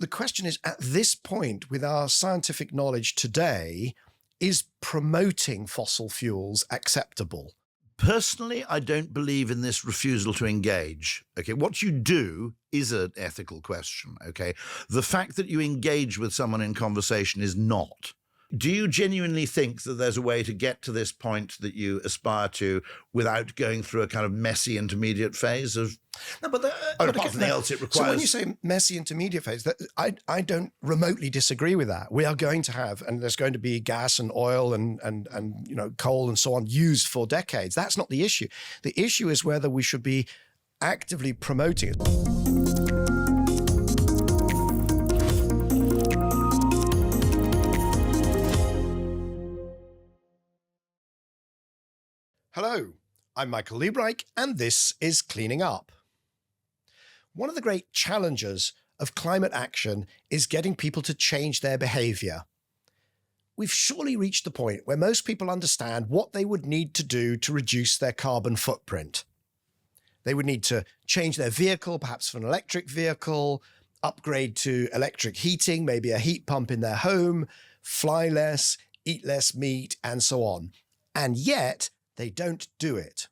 the question is, at this point, with our scientific knowledge today, is promoting fossil fuels acceptable? Personally, I don't believe in this refusal to engage. Okay, what you do is an ethical question. Okay, the fact that you engage with someone in conversation is not. Do you genuinely think that there's a way to get to this point that you aspire to without going through a kind of messy intermediate phase of? No, but apart from anything else, it requires. So when you say messy intermediate phase, I don't remotely disagree with that. We are going to have, and there's going to be gas and oil and coal and so on used for decades. That's not the issue. The issue is whether we should be actively promoting it. Hello, I'm Michael Liebreich, and this is Cleaning Up. One of the great challenges of climate action is getting people to change their behaviour. We've surely reached the point where most people understand what they would need to do to reduce their carbon footprint. They would need to change their vehicle, perhaps for an electric vehicle, upgrade to electric heating, maybe a heat pump in their home, fly less, eat less meat, and so on. And yet, they don't do it.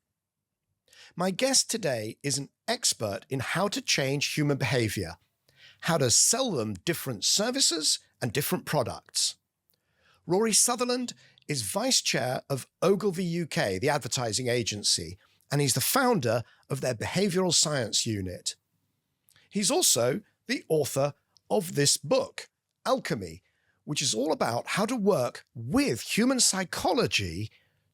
My guest today is an expert in how to change human behaviour, how to sell them different services and different products. Rory Sutherland is Vice Chair of Ogilvy UK, the advertising agency, and he's the founder of their behavioural science unit. He's also the author of this book, Alchemy, which is all about how to work with human psychology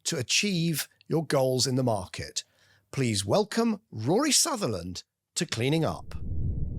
to achieve your goals in the market. Please welcome Rory Sutherland to Cleaning Up.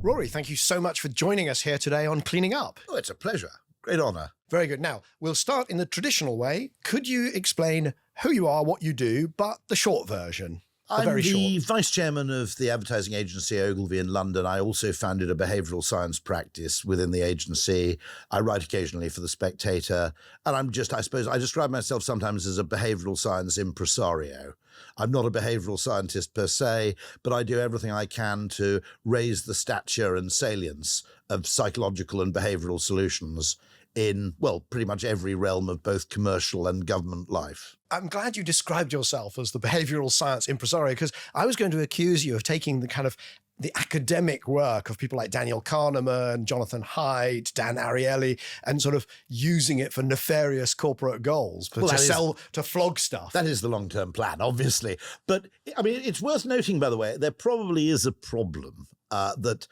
Rory, thank you so much for joining us here today on Cleaning Up. Oh, it's a pleasure. Great honour. Very good. Now, we'll start in the traditional way. Could you explain who you are, what you do, but the short version? I'm the Vice Chairman of the advertising agency Ogilvy in London. I also founded a behavioural science practice within the agency. I write occasionally for The Spectator. And I suppose I describe myself sometimes as a behavioural science impresario. I'm not a behavioural scientist per se, but I do everything I can to raise the stature and salience of psychological and behavioural solutions in, well, pretty much every realm of both commercial and government life. I'm glad you described yourself as the behavioural science impresario, because I was going to accuse you of taking the academic work of people like Daniel Kahneman, Jonathan Haidt, Dan Ariely, and sort of using it for nefarious corporate goals, to flog stuff. That is the long-term plan, obviously. But, I mean, it's worth noting, by the way, there probably is a problem that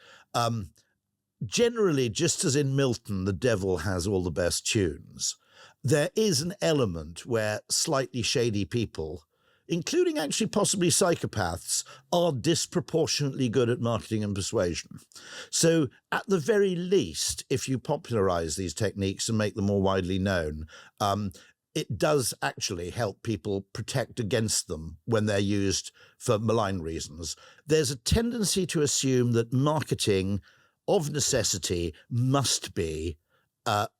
generally, just as in Milton, the devil has all the best tunes, there is an element where slightly shady people, including actually possibly psychopaths, are disproportionately good at marketing and persuasion. So at the very least, if you popularize these techniques and make them more widely known, it does actually help people protect against them when they're used for malign reasons. There's a tendency to assume that marketing of necessity must be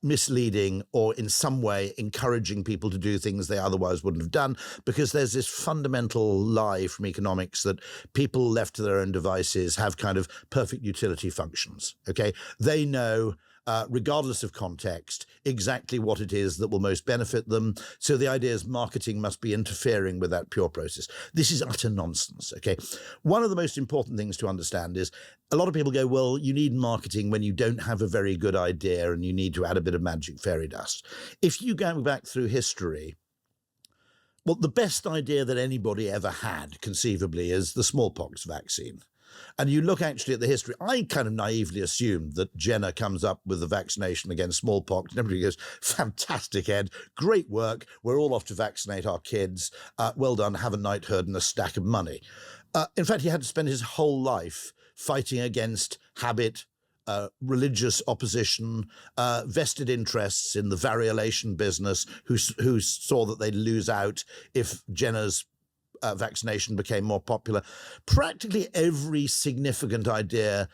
misleading or in some way encouraging people to do things they otherwise wouldn't have done, because there's this fundamental lie from economics that people left to their own devices have kind of perfect utility functions, okay? They know, regardless of context, exactly what it is that will most benefit them. So the idea is marketing must be interfering with that pure process. This is utter nonsense, okay? One of the most important things to understand is a lot of people go, well, you need marketing when you don't have a very good idea and you need to add a bit of magic fairy dust. If you go back through history, well, the best idea that anybody ever had, conceivably, is the smallpox vaccine. And you look actually at the history, I kind of naively assumed that Jenner comes up with the vaccination against smallpox and everybody goes, fantastic, Ed, great work, we're all off to vaccinate our kids, well done, have a knighthood and a stack of money. In fact, he had to spend his whole life fighting against habit, religious opposition, vested interests in the variolation business who saw that they'd lose out if Jenner's vaccination became more popular. Practically every significant idea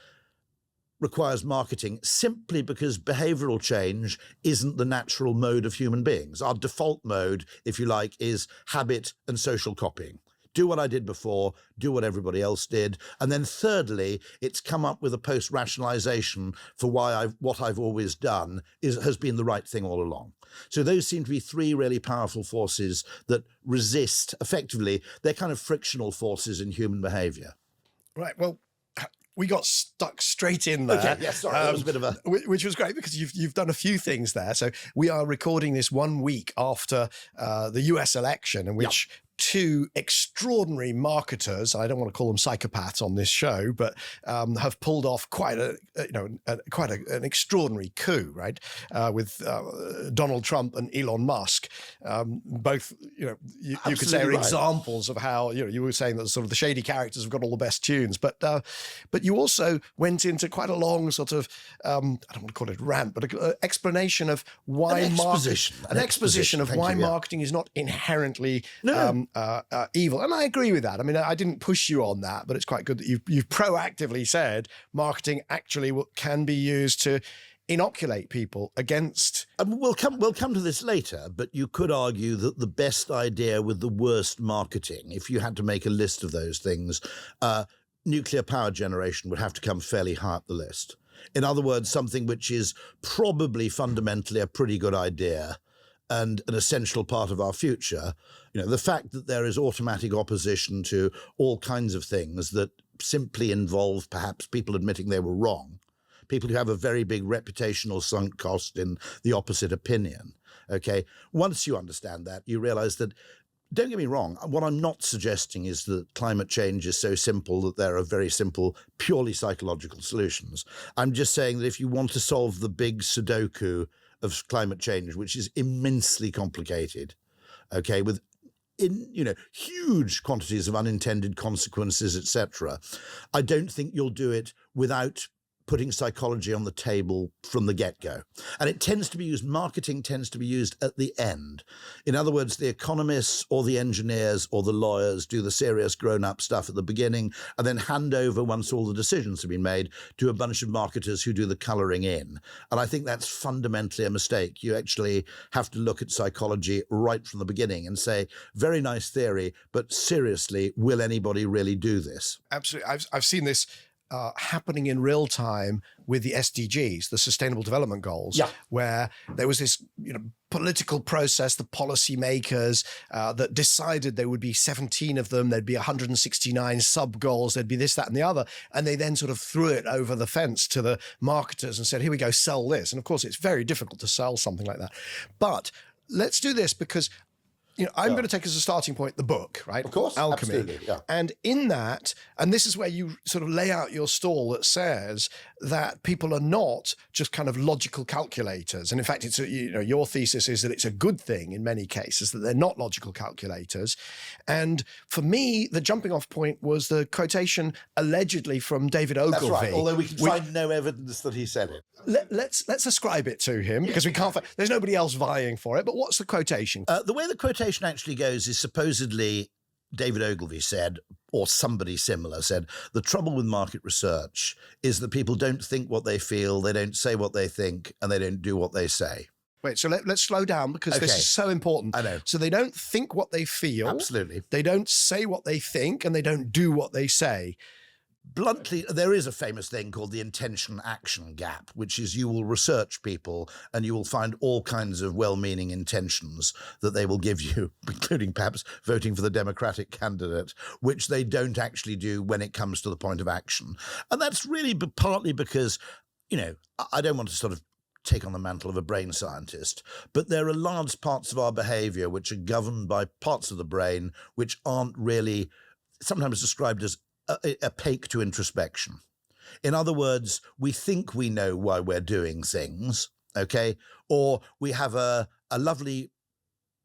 requires marketing simply because behavioural change isn't the natural mode of human beings. Our default mode, if you like, is habit and social copying. do what I did before, do what everybody else did. And then thirdly, it's come up with a post-rationalization for why what I've always done has been the right thing all along. So those seem to be three really powerful forces that resist, effectively, they're kind of frictional forces in human behavior. Right, well, we got stuck straight in there. Okay, yeah, sorry, that was a bit of a... Which was great because you've done a few things there. So we are recording this 1 week after the US election, in which two extraordinary marketers, I don't want to call them psychopaths on this show, but have pulled off quite an extraordinary coup, right? With Donald Trump and Elon Musk, both, you could say are examples of how, you were saying that sort of the shady characters have got all the best tunes, but you also went into quite a long sort of, I don't want to call it rant, but an explanation of why an exposition of why marketing is not inherently evil. And I agree with that. I mean, I didn't push you on that, but it's quite good that you've proactively said marketing actually can be used to inoculate people against... We'll come to this later, but you could argue that the best idea with the worst marketing, if you had to make a list of those things, nuclear power generation would have to come fairly high up the list. In other words, something which is probably fundamentally a pretty good idea and an essential part of our future. The fact that there is automatic opposition to all kinds of things that simply involve perhaps people admitting they were wrong, people who have a very big reputational sunk cost in the opposite opinion. Okay, once you understand that, you realize that, don't get me wrong, what I'm not suggesting is that climate change is so simple that there are very simple, purely psychological solutions. I'm just saying that if you want to solve the big Sudoku of climate change, which is immensely complicated, okay, with huge quantities of unintended consequences, etc., I don't think you'll do it without putting psychology on the table from the get-go. And it tends to be used, marketing tends to be used at the end. In other words, the economists or the engineers or the lawyers do the serious grown-up stuff at the beginning and then hand over, once all the decisions have been made, to a bunch of marketers who do the colouring in. And I think that's fundamentally a mistake. You actually have to look at psychology right from the beginning and say, very nice theory, but seriously, will anybody really do this? Absolutely. I've seen this happening in real time with the SDGs, the Sustainable Development Goals, where there was this political process, the policymakers that decided there would be 17 of them, there'd be 169 sub-goals, there'd be this, that, and the other, and they then sort of threw it over the fence to the marketers and said, here we go, sell this. And of course, it's very difficult to sell something like that. But let's do this because I'm going to take as a starting point the book, right? Of course, Alchemy. absolutely, yeah. And in that, and this is where you sort of lay out your stall that says that people are not just kind of logical calculators. And in fact, it's your thesis is that it's a good thing in many cases that they're not logical calculators. And for me, the jumping off point was the quotation allegedly from David Ogilvy. That's right, although we can find no evidence that he said it. Let's ascribe it to him because we can't. There's nobody else vying for it. But what's the quotation? The way the quotation actually goes is supposedly David Ogilvy said, or somebody similar said, the trouble with market research is that people don't think what they feel, they don't say what they think, and they don't do what they say. Wait, so let's slow down because this is so important. I know. So they don't think what they feel. Absolutely. They don't say what they think, and they don't do what they say. Bluntly, there is a famous thing called the intention-action gap, which is you will research people and you will find all kinds of well-meaning intentions that they will give you, including perhaps voting for the Democratic candidate, which they don't actually do when it comes to the point of action. And that's really partly because, I don't want to sort of take on the mantle of a brain scientist, but there are large parts of our behaviour which are governed by parts of the brain which aren't really sometimes described as opaque to introspection. In other words, we think we know why we're doing things, okay? Or we have a lovely,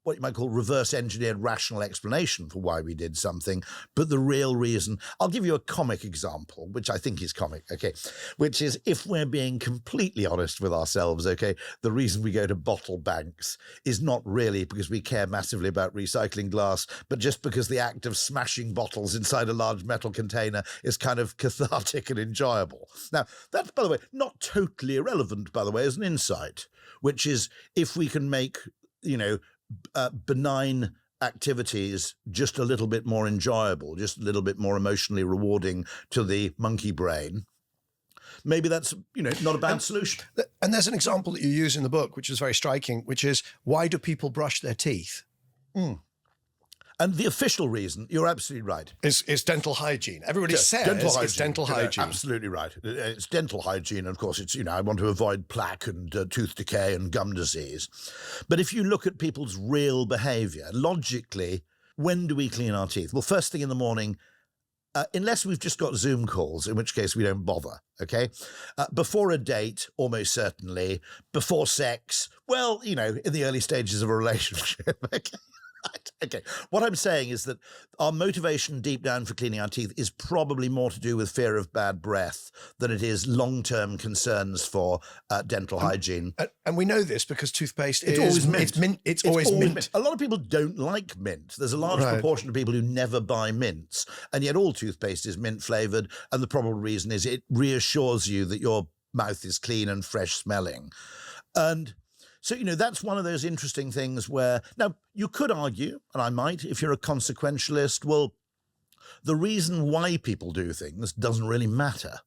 what you might call reverse engineered rational explanation for why we did something, but the real reason, I'll give you a comic example, which I think is comic, okay, which is if we're being completely honest with ourselves, okay, the reason we go to bottle banks is not really because we care massively about recycling glass, but just because the act of smashing bottles inside a large metal container is kind of cathartic and enjoyable. Now, that's, by the way, not totally irrelevant, by the way, as an insight, which is if we can make, benign activities just a little bit more enjoyable, just a little bit more emotionally rewarding to the monkey brain, maybe that's, not a bad solution. And there's an example that you use in the book, which is very striking, which is, why do people brush their teeth? And the official reason, you're absolutely right, is dental hygiene. Everybody says it's dental hygiene. Absolutely right. It's dental hygiene. Of course, it's, I want to avoid plaque and tooth decay and gum disease. But if you look at people's real behavior, logically, when do we clean our teeth? Well, first thing in the morning, unless we've just got Zoom calls, in which case we don't bother, okay? Before a date, almost certainly. Before sex, well, in the early stages of a relationship, okay? Okay, what I'm saying is that our motivation deep down for cleaning our teeth is probably more to do with fear of bad breath than it is long-term concerns for dental hygiene. And we know this because toothpaste it's always mint. It's always mint. A lot of people don't like mint. There's a large proportion of people who never buy mints, and yet all toothpaste is mint-flavoured, and the probable reason is it reassures you that your mouth is clean and fresh smelling. And so, that's one of those interesting things where, now, you could argue, and I might, if you're a consequentialist, well, the reason why people do things doesn't really matter.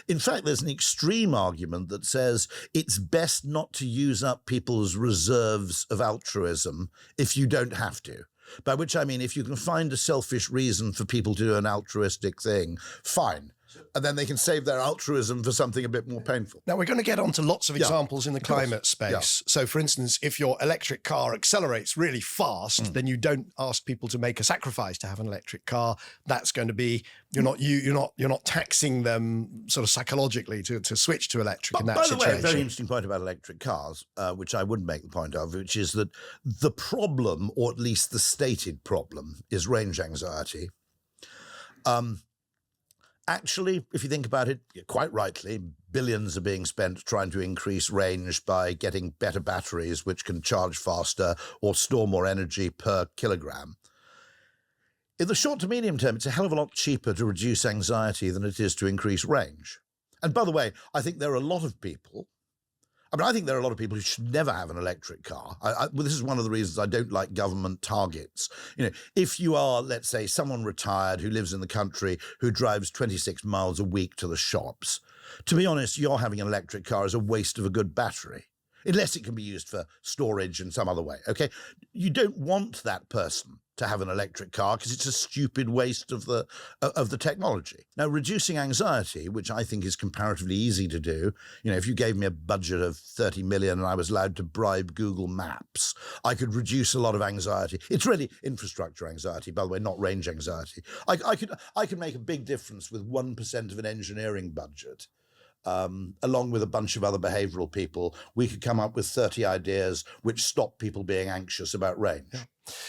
In fact, there's an extreme argument that says it's best not to use up people's reserves of altruism if you don't have to. By which I mean, if you can find a selfish reason for people to do an altruistic thing, fine. And then they can save their altruism for something a bit more painful. Now, we're going to get onto lots of examples in the climate space. Yeah. So, for instance, if your electric car accelerates really fast, then you don't ask people to make a sacrifice to have an electric car. That's going to be, you're not taxing them sort of psychologically to switch to electric in that situation. By the way, a very interesting point about electric cars, which I wouldn't make the point of, which is that the problem, or at least the stated problem, is range anxiety. Actually, if you think about it, quite rightly, billions are being spent trying to increase range by getting better batteries which can charge faster or store more energy per kilogram. In the short to medium term, it's a hell of a lot cheaper to reduce anxiety than it is to increase range. And by the way, I think there are a lot of people who should never have an electric car. This is one of the reasons I don't like government targets. If you are, let's say, someone retired who lives in the country who drives 26 miles a week to the shops, to be honest, your having an electric car is a waste of a good battery, unless it can be used for storage in some other way, okay? You don't want that person to have an electric car because it's a stupid waste of the technology. Now, reducing anxiety, which I think is comparatively easy to do, if you gave me a budget of 30 million and I was allowed to bribe Google Maps, I could reduce a lot of anxiety. It's really infrastructure anxiety, by the way, not range anxiety. I could make a big difference with 1% of an engineering budget. Along with a bunch of other behavioural people, we could come up with 30 ideas which stop people being anxious about range. Yeah.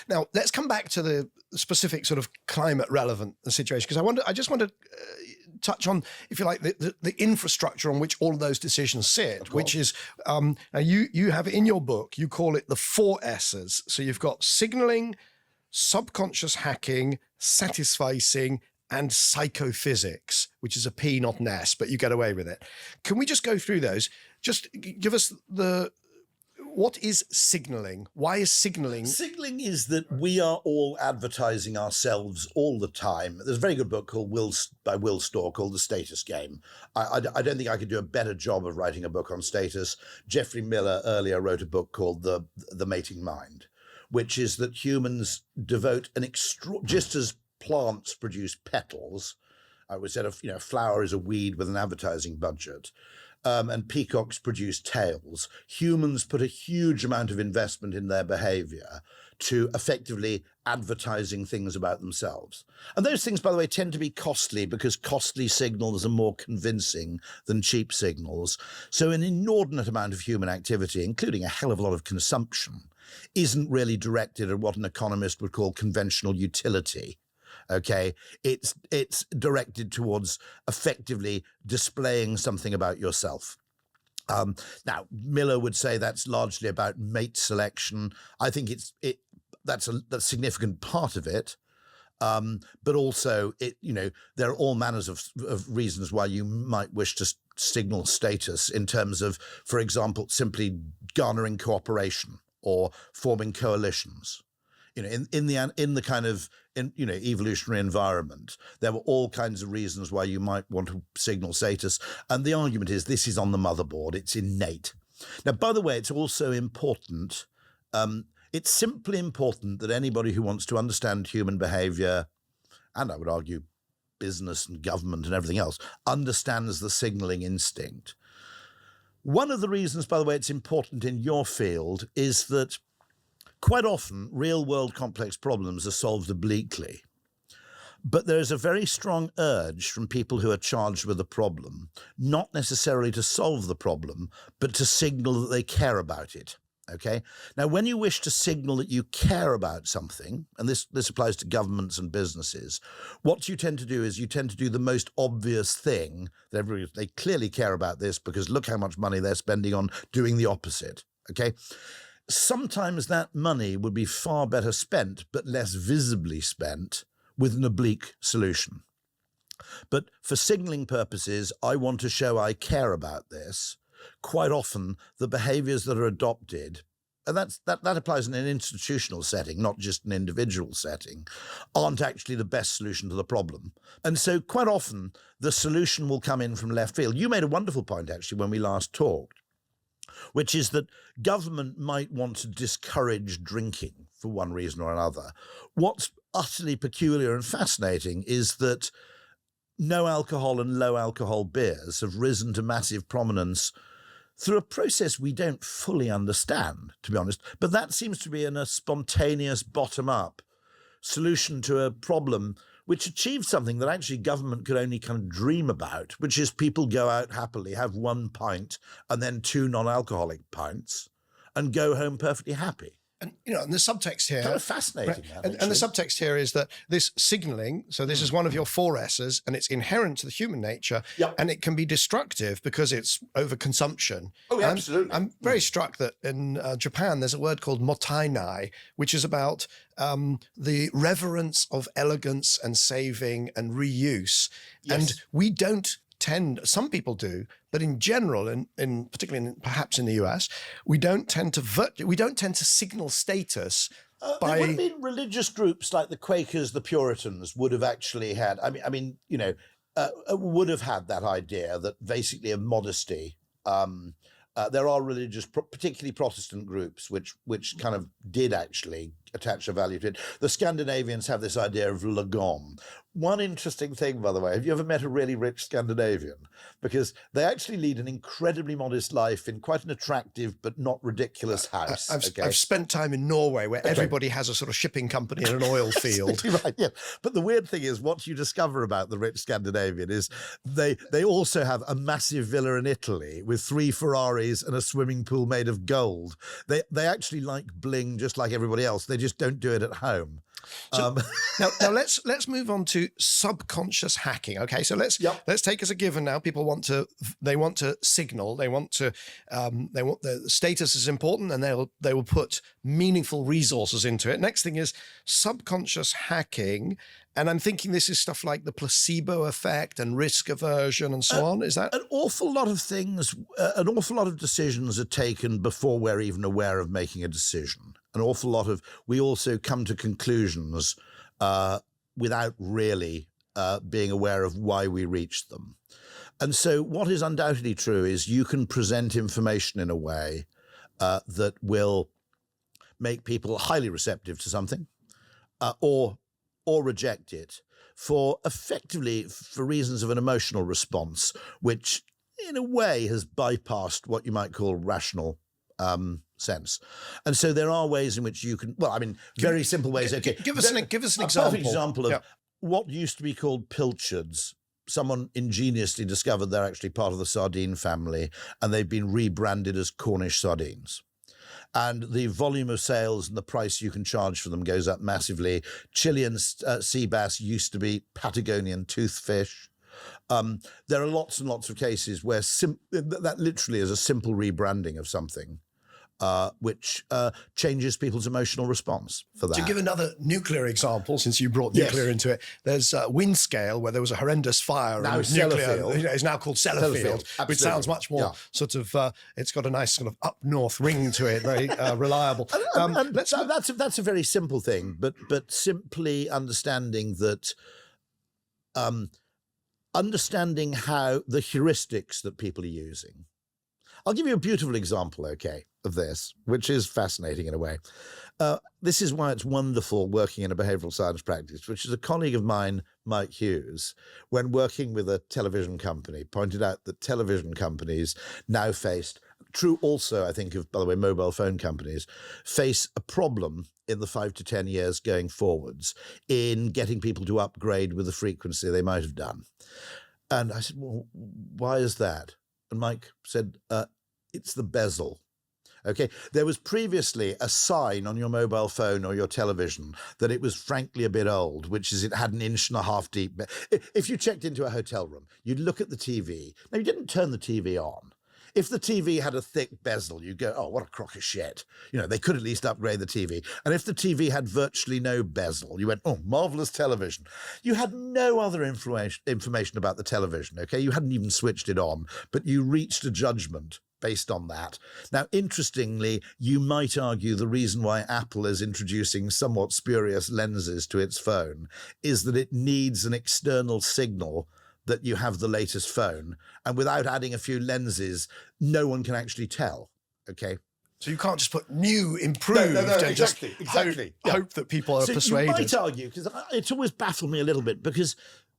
Now, let's come back to the specific sort of climate relevant situation, because I just want to touch on, if you like, the infrastructure on which all of those decisions sit, which is, now you have in your book, you call it the 4 S's. So you've got signalling, subconscious hacking, satisficing, and psychophysics, which is a P, not an S, but you get away with it. Can we just go through those? Just give us what is signalling? Why is signalling? Signalling is that we are all advertising ourselves all the time. There's a very good book by Will Storr called The Status Game. I don't think I could do a better job of writing a book on status. Geoffrey Miller earlier wrote a book called The Mating Mind, which is that humans devote just as plants produce petals. We said, a flower is a weed with an advertising budget. And peacocks produce tails. Humans put a huge amount of investment in their behavior to effectively advertising things about themselves. And those things, by the way, tend to be costly because costly signals are more convincing than cheap signals. So an inordinate amount of human activity, including a hell of a lot of consumption, isn't really directed at what an economist would call conventional utility. Okay, it's directed towards effectively displaying something about yourself. Now, Miller would say that's largely about mate selection. I think that's a significant part of it, but also there are all manners of reasons why you might wish to signal status in terms of, for example, simply garnering cooperation or forming coalitions. in the kind of evolutionary environment, there were all kinds of reasons why you might want to signal status, and the argument is this is on the motherboard, it's innate. Now, by the way, it's also important. It's simply important that anybody who wants to understand human behaviour, and I would argue business and government and everything else, understands the signalling instinct. One of the reasons, by the way, it's important in your field is that quite often real-world complex problems are solved obliquely. But there is a very strong urge from people who are charged with a problem, not necessarily to solve the problem, but to signal that they care about it. Okay. Now, when you wish to signal that you care about something, and this applies to governments and businesses, what you tend to do is you tend to do the most obvious thing that they clearly care about this because look how much money they're spending on doing the opposite. Okay. Sometimes that money would be far better spent, but less visibly spent with an oblique solution. But for signaling purposes, I want to show I care about this. Quite often, the behaviours that are adopted, and that applies in an institutional setting, not just an individual setting, aren't actually the best solution to the problem. And so quite often, the solution will come in from left field. You made a wonderful point, actually, when we last talked, which is that government might want to discourage drinking for one reason or another. What's utterly peculiar and fascinating is that no alcohol and low alcohol beers have risen to massive prominence through a process we don't fully understand, to be honest. But that seems to be a spontaneous bottom-up solution to a problem which achieved something that actually government could only kind of dream about, which is people go out happily, have 1 pint and then 2 non-alcoholic pints and go home perfectly happy. And, and the subtext here... Kind of fascinating. Right, and the subtext here is that this signalling, so this is one of your 4 S's, and it's inherent to the human nature, and it can be destructive because it's overconsumption. Oh, yeah, absolutely. I'm very struck that in Japan, there's a word called mottainai, which is about the reverence of elegance and saving and reuse. Yes. And we don't some people do, but in general, in particularly perhaps in the US, we don't tend to signal status by. There would have been religious groups like the Quakers, the Puritans would have actually had. Would have had that idea that basically of modesty. There are religious, particularly Protestant groups, which kind of did actually attach a value to it. The Scandinavians have this idea of lagom. One interesting thing, by the way, have you ever met a really rich Scandinavian? Because they actually lead an incredibly modest life in quite an attractive but not ridiculous house. I've spent time in Norway where everybody has a sort of shipping company and an oil field. Right, yeah. But the weird thing is what you discover about the rich Scandinavian is they also have a massive villa in Italy with 3 Ferraris and a swimming pool made of gold. They actually like bling just like everybody else. They just don't do it at home. So, now let's move on to subconscious hacking. Okay, so let's take as a given now. People want to signal. They want the status is important, and they will put meaningful resources into it. Next thing is subconscious hacking, and I'm thinking this is stuff like the placebo effect and risk aversion and so on. Is that an awful lot of things? An awful lot of decisions are taken before we're even aware of making a decision. An awful lot of, we also come to conclusions without really being aware of why we reached them. And so what is undoubtedly true is you can present information in a way that will make people highly receptive to something or reject it for reasons of an emotional response, which in a way has bypassed what you might call rational sense. And so there are ways in which you can, very simple ways. Okay, give us an example. A perfect example of what used to be called pilchards. Someone ingeniously discovered they're actually part of the sardine family, and they've been rebranded as Cornish sardines. And the volume of sales and the price you can charge for them goes up massively. Chilean sea bass used to be Patagonian toothfish. There are lots and lots of cases where that literally is a simple rebranding of something which changes people's emotional response for that. To give another nuclear example, since you brought nuclear into it, there's Windscale, where there was a horrendous fire. Now and nuclear is now called Sellafield, which sounds much more sort of, it's got a nice sort of up north ring to it, very reliable. That's a very simple thing, but simply understanding that, understanding how the heuristics that people are using. I'll give you a beautiful example, okay, of this, which is fascinating in a way. This is why it's wonderful working in a behavioural science practice, which is a colleague of mine, Mike Hughes, when working with a television company, pointed out that television companies now faced, true also, I think, of, by the way, mobile phone companies, face a problem in the 5 to 10 years going forwards in getting people to upgrade with the frequency they might have done. And I said, well, why is that? And Mike said, it's the bezel. Okay, there was previously a sign on your mobile phone or your television that it was frankly a bit old, which is it had an 1.5 inch deep. If you checked into a hotel room, you'd look at the TV. Now, you didn't turn the TV on. If the TV had a thick bezel, you'd go, oh, what a crock of shit. You know, they could at least upgrade the TV. And if the TV had virtually no bezel, you went, oh, marvellous television. You had no other information about the television, okay? You hadn't even switched it on, but you reached a judgment based on that. Now, interestingly, you might argue the reason why Apple is introducing somewhat spurious lenses to its phone is that it needs an external signal that you have the latest phone, and without adding a few lenses, no one can actually tell, okay? So you can't just put new, improved, and exactly, hope that people are persuaded. You might argue, because it's always baffled me a little bit, because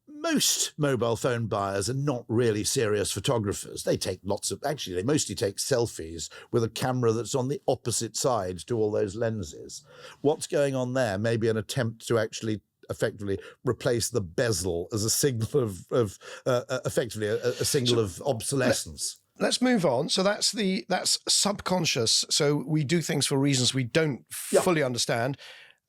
most mobile phone buyers are not really serious photographers. They take they mostly take selfies with a camera that's on the opposite side to all those lenses. What's going on there may be an attempt to actually effectively replace the bezel as a signal of effectively a signal of obsolescence. Let's move on. So that's subconscious. So we do things for reasons we don't fully understand.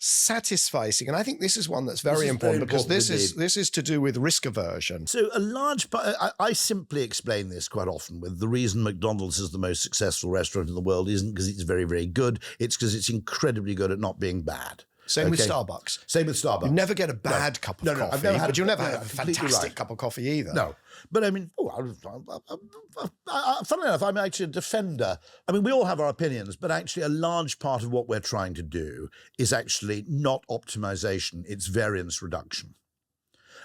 Satisficing, and I think this is one that's very important because this is to do with risk aversion. So a large part, I simply explain this quite often with the reason McDonald's is the most successful restaurant in the world isn't because it's very, very good. It's because it's incredibly good at not being bad. Same with Starbucks. Same with Starbucks. You never get a bad cup of coffee, but you'll never have a fantastic cup of coffee either. No. But I mean, funnily enough, I'm actually a defender. I mean, we all have our opinions, but actually a large part of what we're trying to do is actually not optimization, it's variance reduction.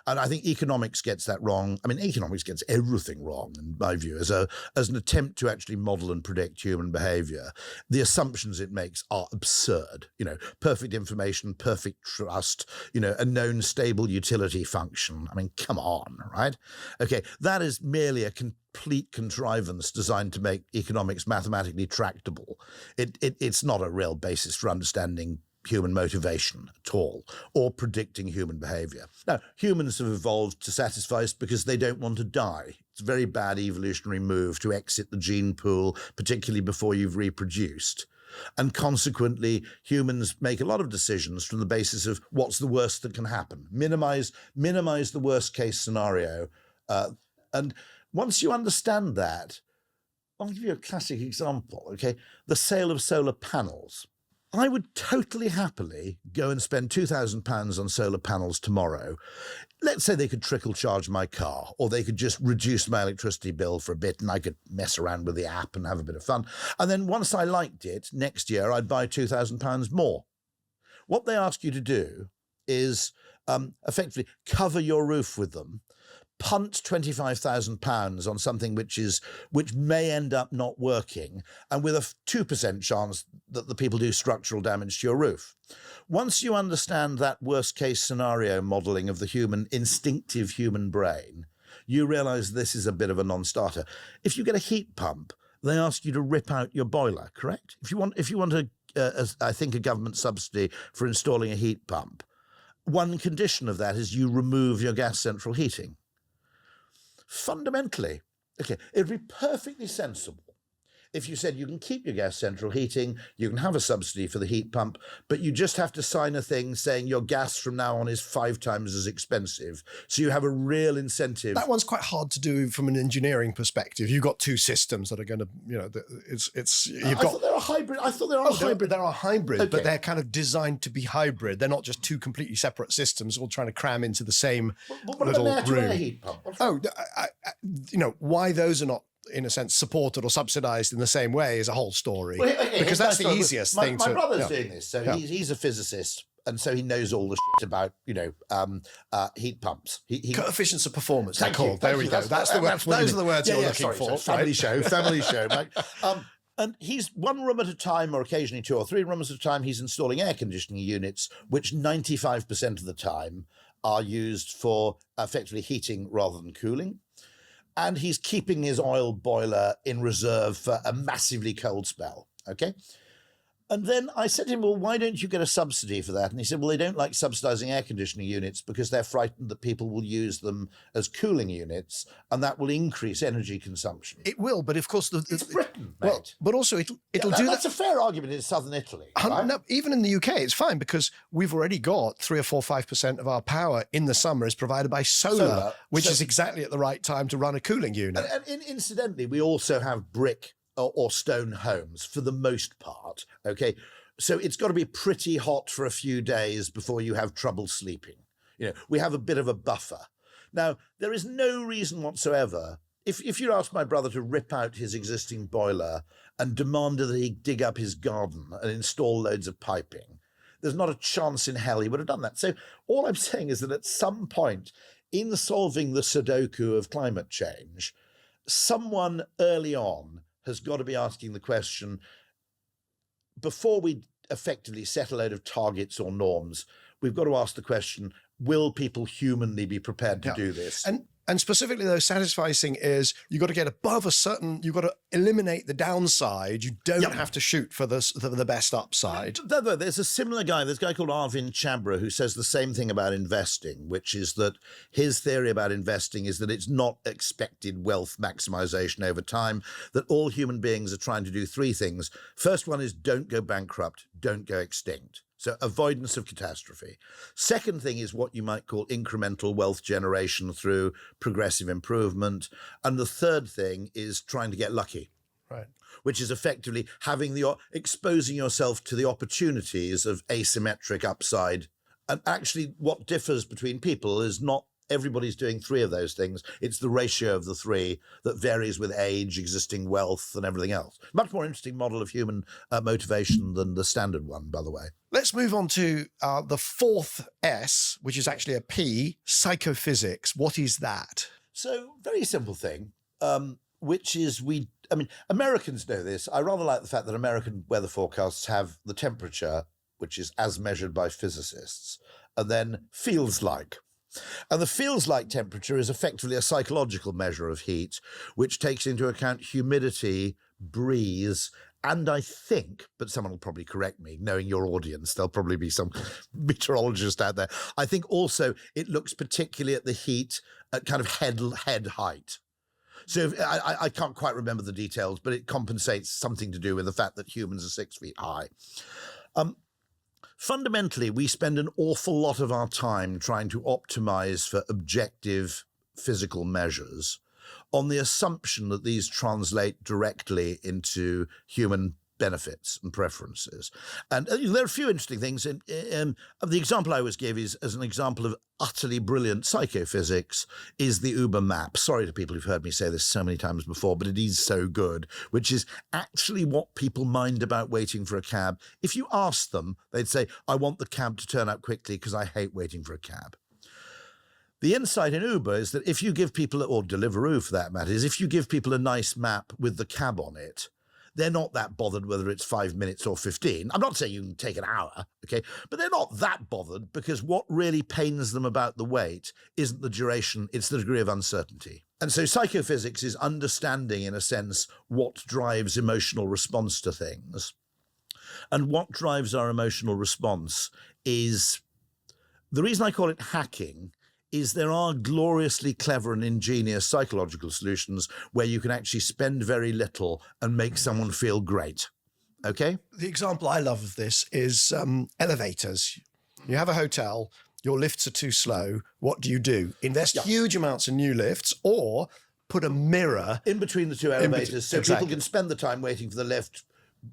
And I think economics gets that wrong. I mean, economics gets everything wrong, in my view, as an attempt to actually model and predict human behavior. The assumptions it makes are absurd. You know, perfect information, perfect trust, you know, a known stable utility function. I mean, come on, right? Okay, that is merely a complete contrivance designed to make economics mathematically tractable. It's not a real basis for understanding human motivation at all, or predicting human behavior. Now, humans have evolved to satisfice because they don't want to die. It's a very bad evolutionary move to exit the gene pool, particularly before you've reproduced. And consequently, humans make a lot of decisions from the basis of what's the worst that can happen. Minimize the worst case scenario. And once you understand that, I'll give you a classic example, okay? The sale of solar panels. I would totally happily go and spend £2,000 on solar panels tomorrow. Let's say they could trickle charge my car, or they could just reduce my electricity bill for a bit and I could mess around with the app and have a bit of fun. And then once I liked it, next year I'd buy £2,000 more. What they ask you to do is effectively cover your roof with them, punt £25,000 on something which may end up not working, and with a 2% chance that the people do structural damage to your roof. Once you understand that worst case scenario modelling of the instinctive human brain, you realise this is a bit of a non-starter. If you get a heat pump, they ask you to rip out your boiler, correct? If you want I think a government subsidy for installing a heat pump, one condition of that is you remove your gas central heating. Fundamentally, okay, it would be perfectly sensible if you said you can keep your gas central heating, you can have a subsidy for the heat pump, but you just have to sign a thing saying your gas from now on is 5 times as expensive. So you have a real incentive. That one's quite hard to do from an engineering perspective. You've got two systems that are going to, I thought they're a hybrid. I thought they're a hybrid. There are hybrid, Okay. but they're kind of designed to be hybrid. They're not just two completely separate systems all trying to cram into the same What little about an air-to-air room. heat pump? Why those are not, in a sense, supported or subsidized in the same way is a whole story. Well, okay, because that's the easiest thing to... My brother's doing this, so he's a physicist, and so he knows all the shit about, heat pumps. Coefficients of performance, they're Thank you, called. There we go. Those are the words you're looking for. Family show. Right? And he's one room at a time, or occasionally 2 or 3 rooms at a time, he's installing air conditioning units, which 95% of the time are used for effectively heating rather than cooling. And he's keeping his oil boiler in reserve for a massively cold spell, okay? And then I said to him, well, why don't you get a subsidy for that? And he said, well, they don't like subsidizing air conditioning units because they're frightened that people will use them as cooling units, and that will increase energy consumption. It will, but of course... It's Britain, mate. Well, but also it'll do that. That's a fair argument in southern Italy. Right? No, even in the UK, it's fine because we've already got 3 or 4, 5% of our power in the summer is provided by solar, which is exactly at the right time to run a cooling unit. And incidentally, we also have brick or stone homes for the most part, okay? So it's got to be pretty hot for a few days before you have trouble sleeping. We have a bit of a buffer. Now, there is no reason whatsoever, if you asked my brother to rip out his existing boiler and demanded that he dig up his garden and install loads of piping, there's not a chance in hell he would have done that. So all I'm saying is that at some point in solving the Sudoku of climate change, someone early on has got to be asking the question, before we effectively set a load of targets or norms, we've got to ask the question, will people humanly be prepared to do this? And specifically, though, satisficing is you've got to get above a certain, you've got to eliminate the downside. You don't have to shoot for the best upside. There's a similar guy, there's a guy called Arvind Chabra who says the same thing about investing, which is that his theory about investing is that it's not expected wealth maximization over time, that all human beings are trying to do 3 things. First one is don't go bankrupt, don't go extinct. So avoidance of catastrophe. Second thing is what you might call incremental wealth generation through progressive improvement. And the third thing is trying to get lucky. Right. Which is effectively exposing yourself to the opportunities of asymmetric upside. And actually what differs between people is not everybody's doing 3 of those things. It's the ratio of the 3 that varies with age, existing wealth, and everything else. Much more interesting model of human motivation than the standard one, by the way. Let's move on to the 4th S, which is actually a P, psychophysics. What is that? So, very simple thing, which is Americans know this. I rather like the fact that American weather forecasts have the temperature, which is as measured by physicists, and then feels like. And the feels like temperature is effectively a psychological measure of heat, which takes into account humidity, breeze, and I think, but someone will probably correct me, knowing your audience, there'll probably be some meteorologist out there. I think also it looks particularly at the heat at kind of head height. So I can't quite remember the details, but it compensates something to do with the fact that humans are 6 feet high. Fundamentally, we spend an awful lot of our time trying to optimize for objective physical measures on the assumption that these translate directly into human benefits and preferences. And there are a few interesting things. The example I always give is, as an example of utterly brilliant psychophysics, is the Uber map. Sorry to people who've heard me say this so many times before, but it is so good, which is actually what people mind about waiting for a cab. If you ask them, they'd say, I want the cab to turn up quickly because I hate waiting for a cab. The insight in Uber is that if you give people, or Deliveroo for that matter, is if you give people a nice map with the cab on it, they're not that bothered whether it's 5 minutes or 15. I'm not saying you can take an hour, okay? But they're not that bothered because what really pains them about the wait isn't the duration, it's the degree of uncertainty. And so psychophysics is understanding, in a sense, what drives emotional response to things. And what drives our emotional response is, the reason I call it hacking is there are gloriously clever and ingenious psychological solutions where you can actually spend very little and make someone feel great. Okay? The example I love of this is elevators. You have a hotel, your lifts are too slow. What do? Invest huge amounts in new lifts, or put a mirror in between the two elevators so exactly. people can spend the time waiting for the lift,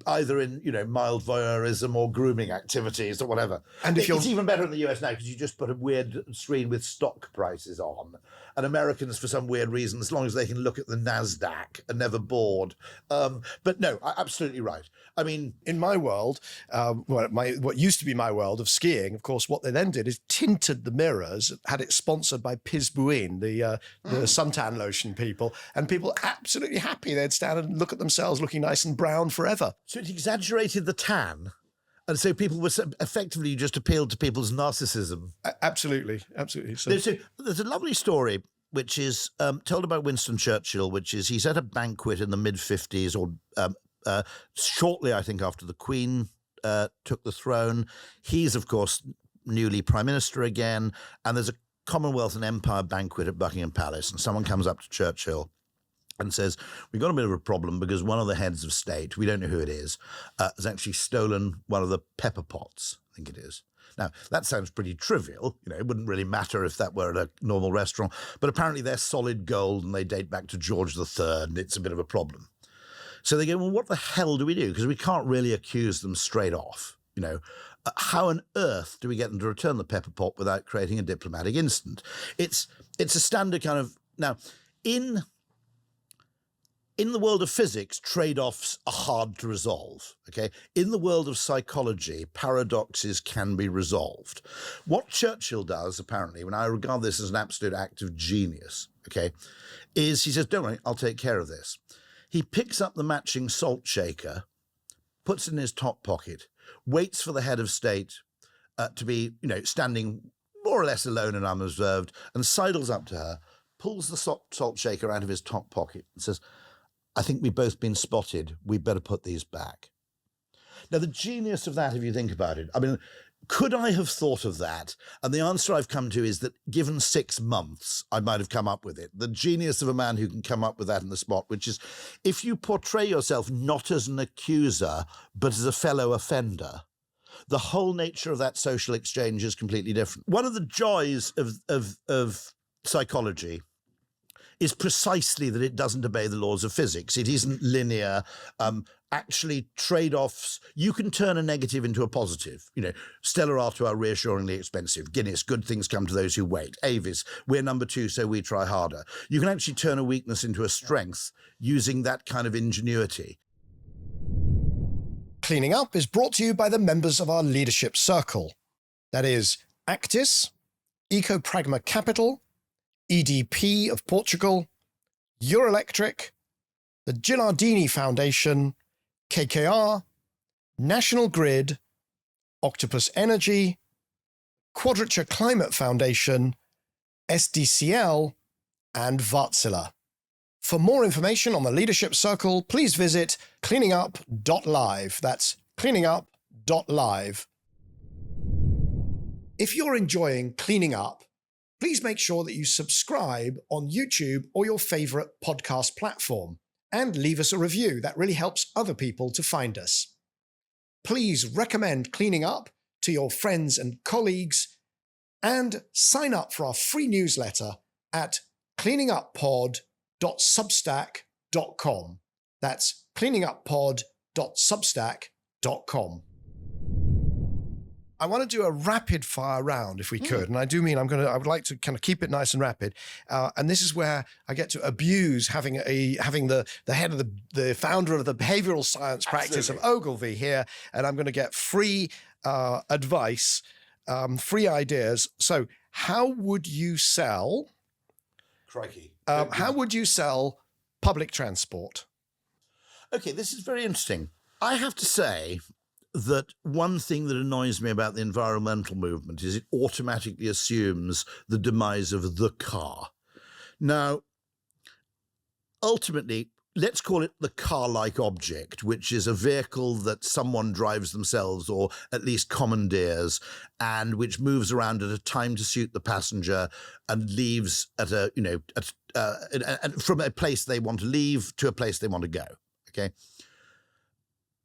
either in, mild voyeurism or grooming activities or whatever. And it's even better in the US now because you just put a weird screen with stock prices on. And Americans, for some weird reason, as long as they can look at the NASDAQ, are never bored. But no, absolutely right. I mean, in my world, what used to be my world of skiing, of course, what they then did is tinted the mirrors, had it sponsored by Pisbuin, the suntan lotion people, and people absolutely happy. They'd stand and look at themselves looking nice and brown forever. So it exaggerated the tan, and so people were effectively just appealed to people's narcissism. Absolutely. So there's a lovely story which is told about Winston Churchill, which is he's at a banquet in the mid-50s, or shortly, I think, after the Queen took the throne. He's, of course, newly Prime Minister again, and there's a Commonwealth and Empire banquet at Buckingham Palace, and someone comes up to Churchill and says, we've got a bit of a problem because one of the heads of state, we don't know who it is, has actually stolen one of the pepper pots, I think it is. Now, that sounds pretty trivial. It wouldn't really matter if that were at a normal restaurant, but apparently they're solid gold and they date back to George III, and it's a bit of a problem. So they go, well, what the hell do we do? Because we can't really accuse them straight off. How on earth do we get them to return the pepper pot without creating a diplomatic incident? It's a standard kind of... Now, in the world of physics, trade-offs are hard to resolve, okay? In the world of psychology, paradoxes can be resolved. What Churchill does, apparently, when I regard this as an absolute act of genius, okay, is he says, don't worry, I'll take care of this. He picks up the matching salt shaker, puts it in his top pocket, waits for the head of state to be, standing more or less alone and unobserved, and sidles up to her, pulls the salt shaker out of his top pocket and says, I think we've both been spotted. We better put these back. Now, the genius of that, if you think about it, I mean, could I have thought of that? And the answer I've come to is that given 6 months, I might have come up with it. The genius of a man who can come up with that in the spot, which is if you portray yourself not as an accuser, but as a fellow offender, the whole nature of that social exchange is completely different. One of the joys of psychology is precisely that it doesn't obey the laws of physics. It isn't linear. Actually, trade-offs, you can turn a negative into a positive. Stella Artois, reassuringly expensive. Guinness, good things come to those who wait. Avis, we're number 2, so we try harder. You can actually turn a weakness into a strength using that kind of ingenuity. Cleaning Up is brought to you by the members of our leadership circle. That is Actis, Ecopragma Capital, EDP of Portugal, Euroelectric, the Gilardini Foundation, KKR, National Grid, Octopus Energy, Quadrature Climate Foundation, SDCL, and Wärtsilä. For more information on the Leadership Circle, please visit cleaningup.live. That's cleaningup.live. If you're enjoying Cleaning Up, please make sure that you subscribe on YouTube or your favorite podcast platform and leave us a review. That really helps other people to find us. Please recommend Cleaning Up to your friends and colleagues and sign up for our free newsletter at cleaninguppod.substack.com. That's cleaninguppod.substack.com. I want to do a rapid fire round if we could. And I do mean I would like to kind of keep it nice and rapid. And this is where I get to abuse having the head of the founder of the behavioural science practice of Ogilvy here. And I'm going to get free advice, free ideas. So how would you sell? Crikey. How would you sell public transport? Okay, this is very interesting. I have to say that one thing that annoys me about the environmental movement is it automatically assumes the demise of the car. Now, ultimately, let's call it the car-like object, which is a vehicle that someone drives themselves or at least commandeers, and which moves around at a time to suit the passenger and leaves at a, from a place they want to leave to a place they want to go. Okay.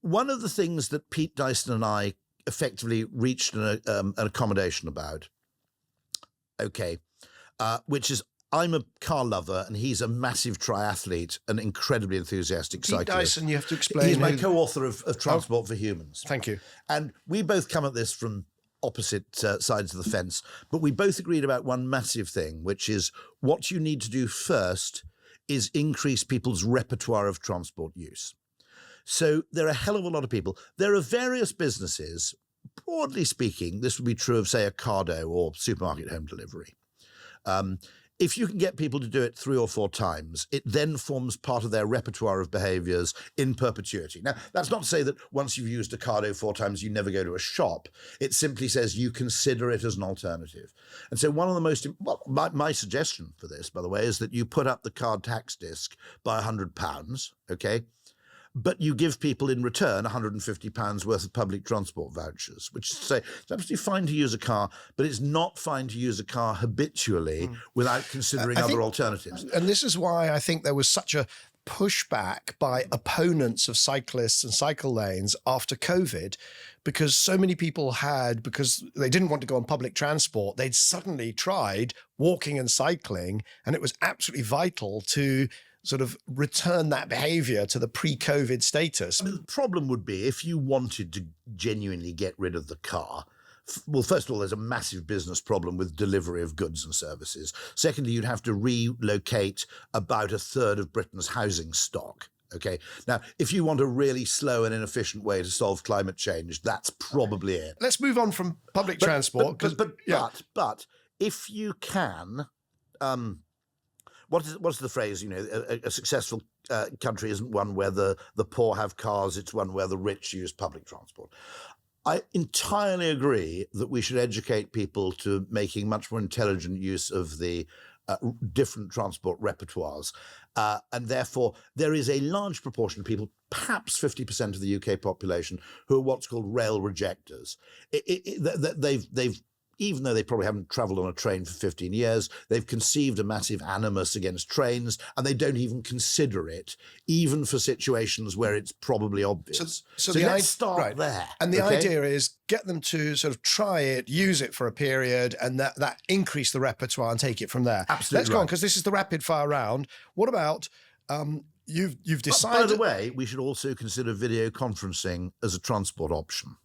One of the things that Pete Dyson and I effectively reached an accommodation about, which is, I'm a car lover and he's a massive triathlete, an incredibly enthusiastic cyclist. Pete Dyson, you have to explain. He's my co-author of Transport for Humans. Thank you. And we both come at this from opposite sides of the fence, but we both agreed about one massive thing, which is what you need to do first is increase people's repertoire of transport use. So there are a hell of a lot of people. There are various businesses, broadly speaking, this would be true of, say, Ocado or supermarket home delivery. If you can get people to do it 3 or 4 times, it then forms part of their repertoire of behaviours in perpetuity. Now, that's not to say that once you've used Ocado 4 times, you never go to a shop. It simply says you consider it as an alternative. And so one of the most, my suggestion for this, by the way, is that you put up the card tax disc by £100, okay? But you give people in return £150 worth of public transport vouchers, which is to say it's absolutely fine to use a car, but it's not fine to use a car habitually without considering other alternatives. And this is why I think there was such a pushback by opponents of cyclists and cycle lanes after COVID, because so many people because they didn't want to go on public transport, they'd suddenly tried walking and cycling, and it was absolutely vital to sort of return that behavior to the pre-COVID status. I mean, the problem would be if you wanted to genuinely get rid of the car. Well, first of all, there's a massive business problem with delivery of goods and services. Secondly, you'd have to relocate about 1/3 of Britain's housing stock. Okay. Now, if you want a really slow and inefficient way to solve climate change, that's probably it. Let's move on from public transport. But if you can, what's the phrase? A successful country isn't one where the poor have cars, it's one where the rich use public transport. I entirely agree that we should educate people to making much more intelligent use of the different transport repertoires. And therefore, there is a large proportion of people, perhaps 50% of the UK population, who are what's called rail rejectors. They've even though they probably haven't travelled on a train for 15 years, they've conceived a massive animus against trains, and they don't even consider it, even for situations where it's probably obvious. So let's start there. And the idea is get them to sort of try it, use it for a period, and that increase the repertoire and take it from there. Absolutely. Let's go on, because this is the rapid fire round. What about you've decided? By the way, we should also consider video conferencing as a transport option.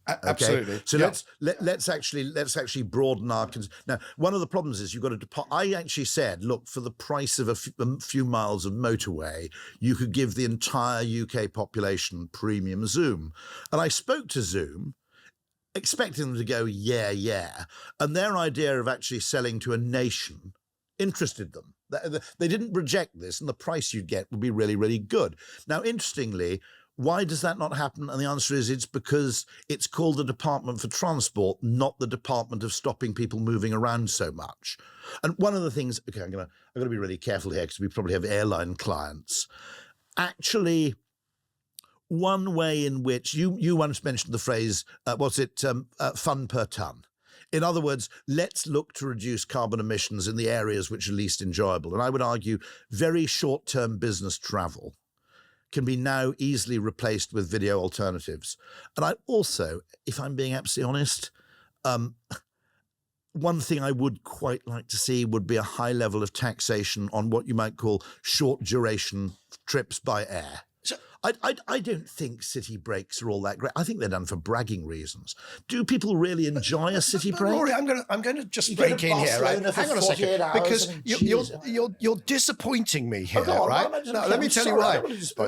Okay? Absolutely. So let's actually broaden our. Now, one of the problems is you've got to. I actually said, look, for the price of a few miles of motorway, you could give the entire UK population premium Zoom. And I spoke to Zoom, expecting them to go, yeah, and their idea of actually selling to a nation interested them. They didn't reject this, and the price you'd get would be really, really good. Now, interestingly, why does that not happen? And the answer is it's because it's called the Department for Transport, not the Department of stopping people moving around so much. And one of the things, okay, I'm going to be really careful here because we probably have airline clients. Actually, one way in which you once mentioned the phrase, fun per ton. In other words, let's look to reduce carbon emissions in the areas which are least enjoyable. And I would argue very short-term business travel can be now easily replaced with video alternatives. And I also, if I'm being absolutely honest, one thing I would quite like to see would be a high level of taxation on what you might call short duration trips by air. I don't think city breaks are all that great. I think they're done for bragging reasons. Do people really enjoy a city break? Rory, I'm going to just break in here, right? Hang on a second, because you're disappointing me here, right? No, let me tell you why.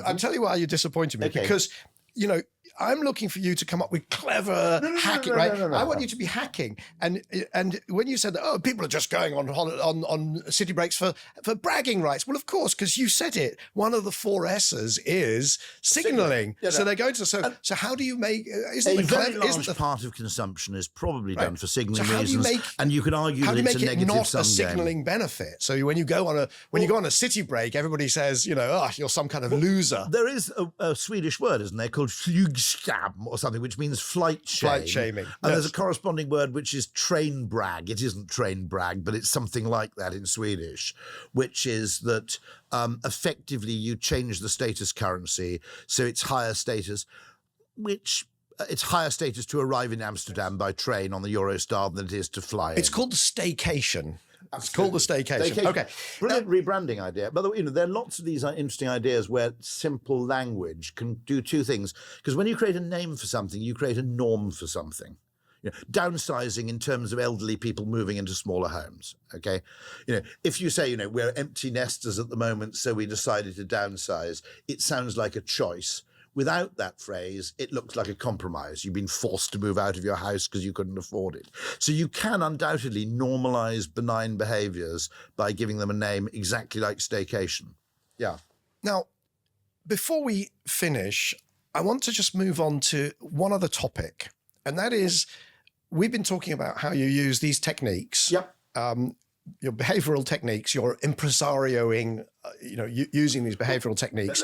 I'm telling you why you're disappointing me, because I'm looking for you to come up with clever hacking, right? I want you to be hacking. And when you said that, oh, people are just going on city breaks for bragging rights. Well, of course, because you said it. One of the 4 S's is signaling. Yeah, so they're going to, so how do you make, a very large part of consumption is probably done for signaling reasons. And you could argue that it's a negative sum game. Not a signaling benefit. So when you go on a city break, everybody says, you're some kind of loser. There is a Swedish word, isn't there, called flygskam or something, which means flight shame. Flight shaming. And there's a corresponding word which is train brag. It isn't train brag, but it's something like that in Swedish, which is that effectively you change the status currency, so it's higher status, it's higher status to arrive in Amsterdam by train on the Eurostar than it is to fly in. It's called the staycation. It's called the staycation. Okay. Brilliant rebranding idea. By the way, there are lots of these interesting ideas where simple language can do 2 things. Because when you create a name for something, you create a norm for something. Downsizing in terms of elderly people moving into smaller homes. Okay. If you say, we're empty nesters at the moment, so we decided to downsize, it sounds like a choice. Without that phrase, it looks like a compromise. You've been forced to move out of your house because you couldn't afford it. So you can undoubtedly normalize benign behaviors by giving them a name exactly like staycation. Yeah. Now, before we finish, I want to just move on to one other topic, and that is, we've been talking about how you use these techniques. Yep. Your behavioral techniques, your impresarioing, using these behavioral techniques.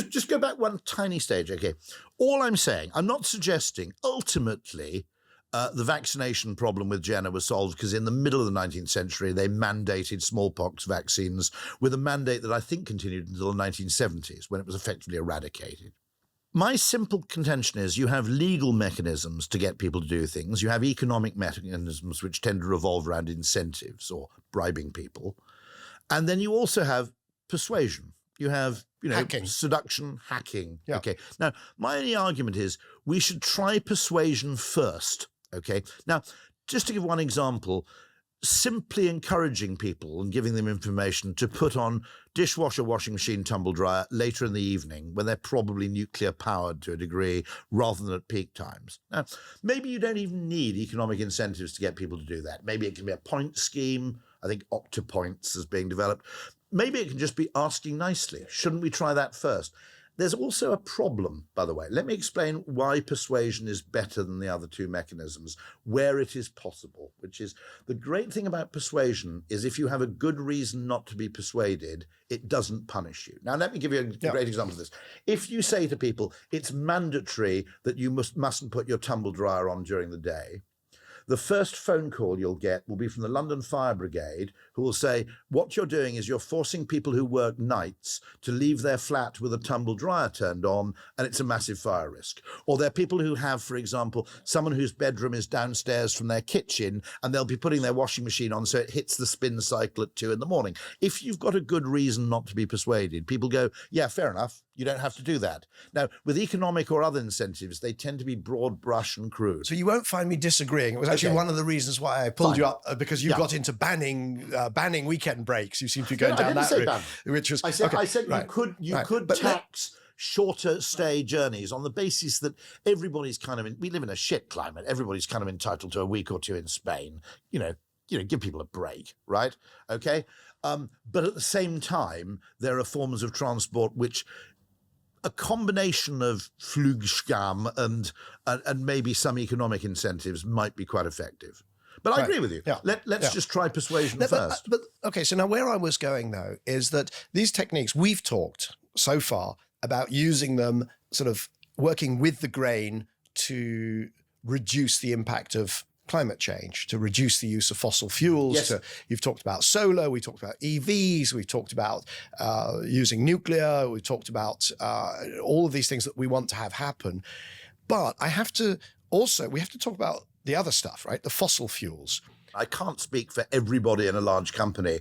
Just go back one tiny stage, okay? All I'm saying, I'm not suggesting ultimately the vaccination problem with Jenner was solved because in the middle of the 19th century, they mandated smallpox vaccines with a mandate that I think continued until the 1970s when it was effectively eradicated. My simple contention is you have legal mechanisms to get people to do things. You have economic mechanisms which tend to revolve around incentives or bribing people. And then you also have persuasion. You have, hacking. Seduction, hacking. Yeah. Okay. Now, my only argument is we should try persuasion first. Okay. Now, just to give one example, simply encouraging people and giving them information to put on dishwasher, washing machine, tumble dryer later in the evening when they're probably nuclear powered to a degree rather than at peak times. Now, maybe you don't even need economic incentives to get people to do that. Maybe it can be a point scheme. I think Octopoints is being developed. Maybe it can just be asking nicely. Shouldn't we try that first? There's also a problem, by the way. Let me explain why persuasion is better than the other 2 mechanisms, where it is possible, which is the great thing about persuasion is if you have a good reason not to be persuaded, it doesn't punish you. Now, let me give you a great example of this. If you say to people, it's mandatory that you mustn't put your tumble dryer on during the day, the first phone call you'll get will be from the London Fire Brigade, who will say, what you're doing is you're forcing people who work nights to leave their flat with a tumble dryer turned on, and it's a massive fire risk. Or there are people who have, for example, someone whose bedroom is downstairs from their kitchen, and they'll be putting their washing machine on so it hits the spin cycle at 2 a.m. If you've got a good reason not to be persuaded, people go, yeah, fair enough. You don't have to do that. Now, with economic or other incentives, they tend to be broad brush and crude. So you won't find me disagreeing. It was actually one of the reasons why I pulled you up, because you got into banning weekend breaks. You seem to be going down that route. Which was, I said you could tax shorter stay journeys on the basis that everybody's we live in a shit climate. Everybody's kind of entitled to a week or 2 in Spain. Give people a break, right? Okay. But at the same time, there are forms of transport which a combination of flugskam and maybe some economic incentives might be quite effective. But I agree with you. Yeah. Let's just try persuasion first. But okay, so now where I was going, though, is that these techniques, we've talked so far about using them, sort of working with the grain to reduce the impact of climate change, to reduce the use of fossil fuels. Yes. You've talked about solar, we talked about EVs, we've talked about using nuclear, we've talked about all of these things that we want to have happen. But we have to talk about the other stuff, right? The fossil fuels. I can't speak for everybody in a large company.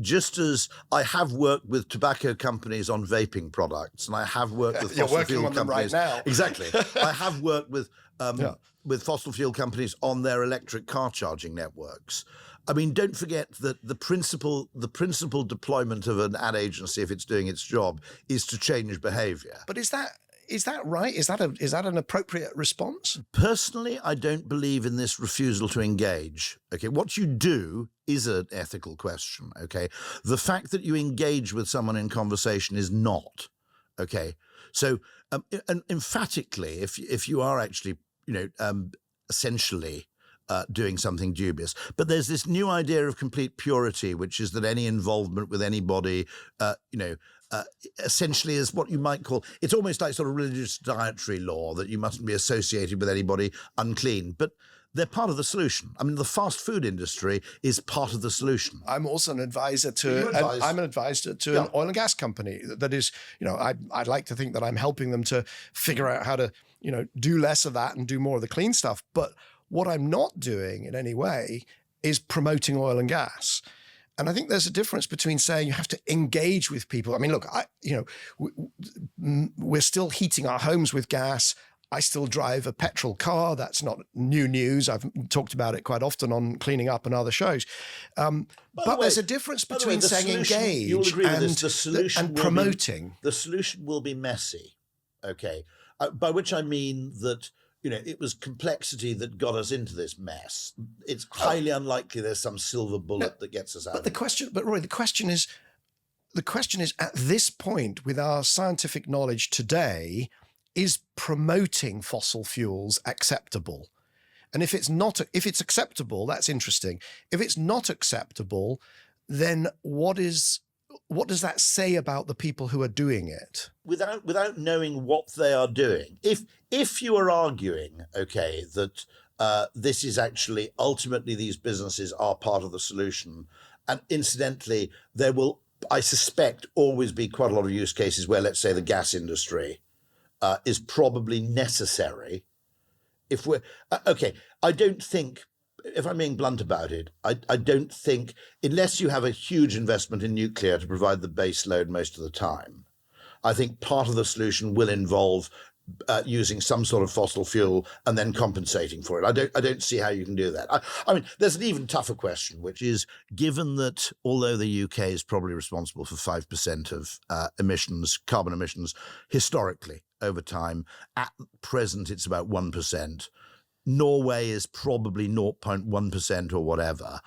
Just as I have worked with tobacco companies on vaping products, and I have worked with fossil fuel companies. Them right now. Exactly. I have worked with fossil fuel companies on their electric car charging networks. I mean, don't forget that the principal deployment of an ad agency, if it's doing its job, is to change behaviour. But is that Is that right? Is that an appropriate response? Personally, I don't believe in this refusal to engage. Okay, what you do is an ethical question. Okay, the fact that you engage with someone in conversation is not. Okay, so and emphatically, if you are actually, essentially doing something dubious, but there's this new idea of complete purity, which is that any involvement with anybody, essentially is what you might call, it's almost like sort of religious dietary law that you mustn't be associated with anybody unclean. But they're part of the solution. I mean, the fast food industry is part of the solution. I'm also an advisor to. I'm an advisor to an oil and gas company that is. I'd like to think that I'm helping them to figure out how to, do less of that and do more of the clean stuff. But what I'm not doing in any way is promoting oil and gas. And I think there's a difference between saying you have to engage with people. I mean, look, we're still heating our homes with gas. I still drive a petrol car. That's not new news. I've talked about it quite often on Cleaning Up and other shows. But there's a difference between saying engage and promoting. The solution will be messy, okay? By which I mean that, it was complexity that got us into this mess. It's highly unlikely there's some silver bullet that gets us out. Rory, the question is at this point with our scientific knowledge today, is promoting fossil fuels acceptable? And if it's acceptable, that's interesting. If it's not acceptable, then what does that say about the people who are doing it? Without knowing what they are doing, if you are arguing, okay, that this is actually ultimately these businesses are part of the solution, and incidentally, there will, I suspect, always be quite a lot of use cases where, let's say, the gas industry is probably necessary. If we're I don't think, if I'm being blunt about it, I don't think, unless you have a huge investment in nuclear to provide the base load most of the time, I think part of the solution will involve using some sort of fossil fuel and then compensating for it. I don't see how you can do that. I mean, there's an even tougher question, which is, given that although the UK is probably responsible for 5% of carbon emissions, historically over time, at present it's about 1%. Norway is probably 0.1% or whatever.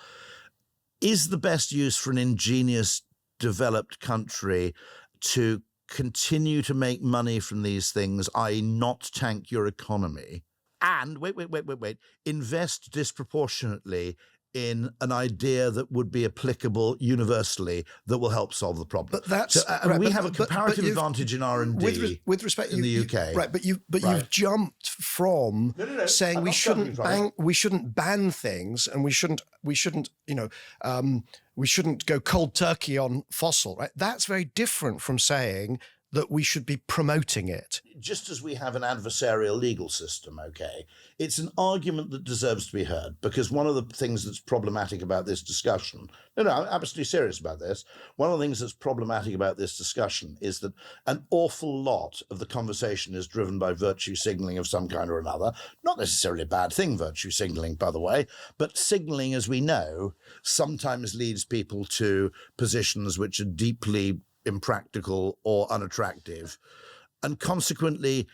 Is the best use for an ingenious, developed country to continue to make money from these things, i.e. not tank your economy, and invest disproportionately in an idea that would be applicable universly that will help solve the problem? But that's we have a comparative advantage in R&D with respect in the UK, right? But you've jumped from saying we shouldn't ban things, and we shouldn't go cold turkey on fossil. Right? That's very different from saying that we should be promoting it. Just as we have an adversarial legal system, okay, it's an argument that deserves to be heard, because one of the things that's problematic about this discussion, I'm absolutely serious about this, one of the things that's problematic about this discussion is that an awful lot of the conversation is driven by virtue signalling of some kind or another. Not necessarily a bad thing, virtue signalling, by the way, but signalling, as we know, sometimes leads people to positions which are deeply impractical or unattractive. And consequently,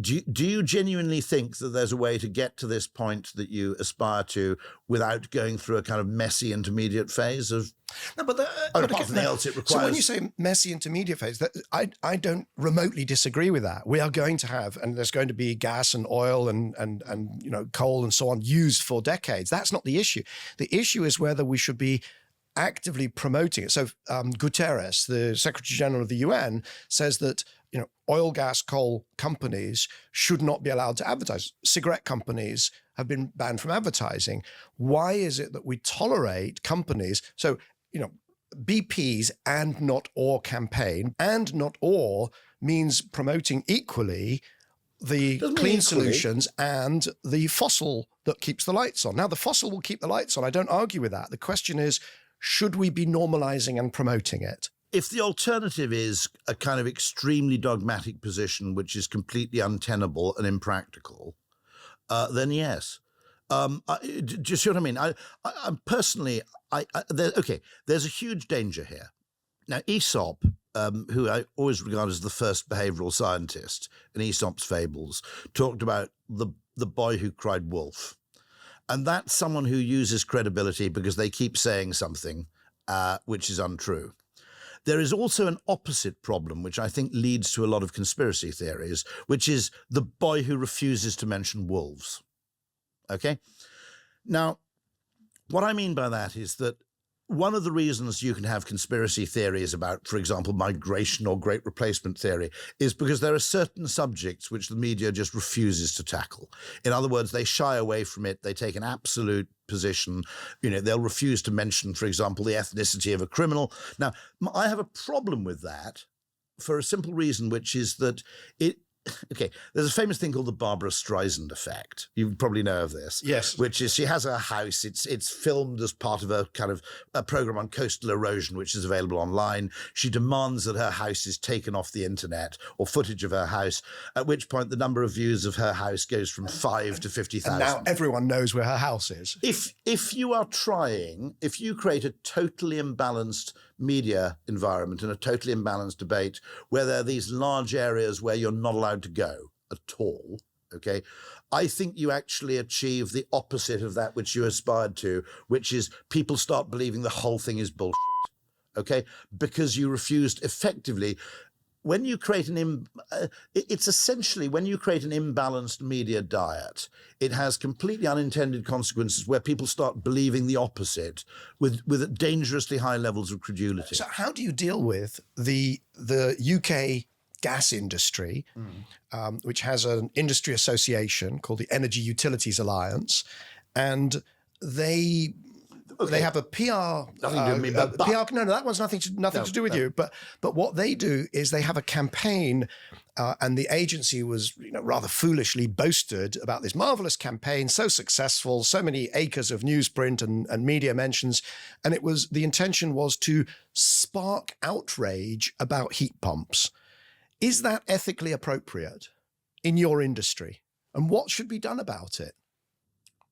do you genuinely think that there's a way to get to this point that you aspire to without going through a kind of messy intermediate phase of... No, but apart from else, it requires... So when you say messy intermediate phase, I don't remotely disagree with that. We are going to have, and there's going to be gas and oil and coal and so on used for decades. That's not the issue. The issue is whether we should be actively promoting it. So Guterres, the Secretary General of the UN, says that oil, gas, coal companies should not be allowed to advertise. Cigarette companies have been banned from advertising. Why is it that we tolerate companies? So BP's and not or campaign, and not or means promoting equally the clean solutions and the fossil that keeps the lights on. Now, the fossil will keep the lights on. I don't argue with that. The question is, should we be normalizing and promoting it? If the alternative is a kind of extremely dogmatic position which is completely untenable and impractical, then yes. Do you see what I mean? I personally, there's a huge danger here. Now, Aesop who I always regard as the first behavioural scientist in Aesop's fables, talked about the boy who cried wolf. And that's someone who uses credibility because they keep saying something which is untrue. There is also an opposite problem, which I think leads to a lot of conspiracy theories, which is the boy who refuses to mention wolves. Okay? Now, what I mean by that is that one of the reasons you can have conspiracy theories about, for example, migration or great replacement theory is because there are certain subjects which the media just refuses to tackle. In other words, they shy away from it. They take an absolute position. They'll refuse to mention, for example, the ethnicity of a criminal. Now, I have a problem with that for a simple reason, which is that there's a famous thing called the Barbara Streisand effect. You probably know of this. Yes. Which is she has a house. It's filmed as part of a kind of a program on coastal erosion, which is available online. She demands that her house is taken off the internet or footage of her house, at which point the number of views of her house goes from 5 to 50,000. And now everyone knows where her house is. If you create a totally imbalanced media environment and a totally imbalanced debate where there are these large areas where you're not allowed to go at all, okay, I think you actually achieve the opposite of that which you aspired to, which is people start believing the whole thing is bullshit, okay, because you refused effectively. When you create it's essentially when you create an imbalanced media diet, it has completely unintended consequences where people start believing the opposite with dangerously high levels of credulity. So how do you deal with the UK gas industry, which has an industry association called the Energy Utilities Alliance, and they have a PR. Nothing to do with me, but PR. No, that one's nothing to do with you. But what they do is they have a campaign, and the agency was rather foolishly boasted about this marvelous campaign, so successful, so many acres of newsprint and media mentions, and the intention was to spark outrage about heat pumps. Is that ethically appropriate in your industry, and what should be done about it?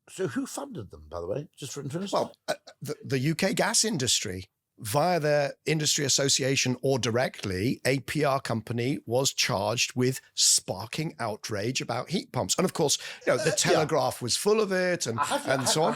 So who funded them, by the way, just for interest? Well, the UK gas industry, via their industry association or directly, a PR company was charged with sparking outrage about heat pumps. And of course, the Telegraph was full of it and so on.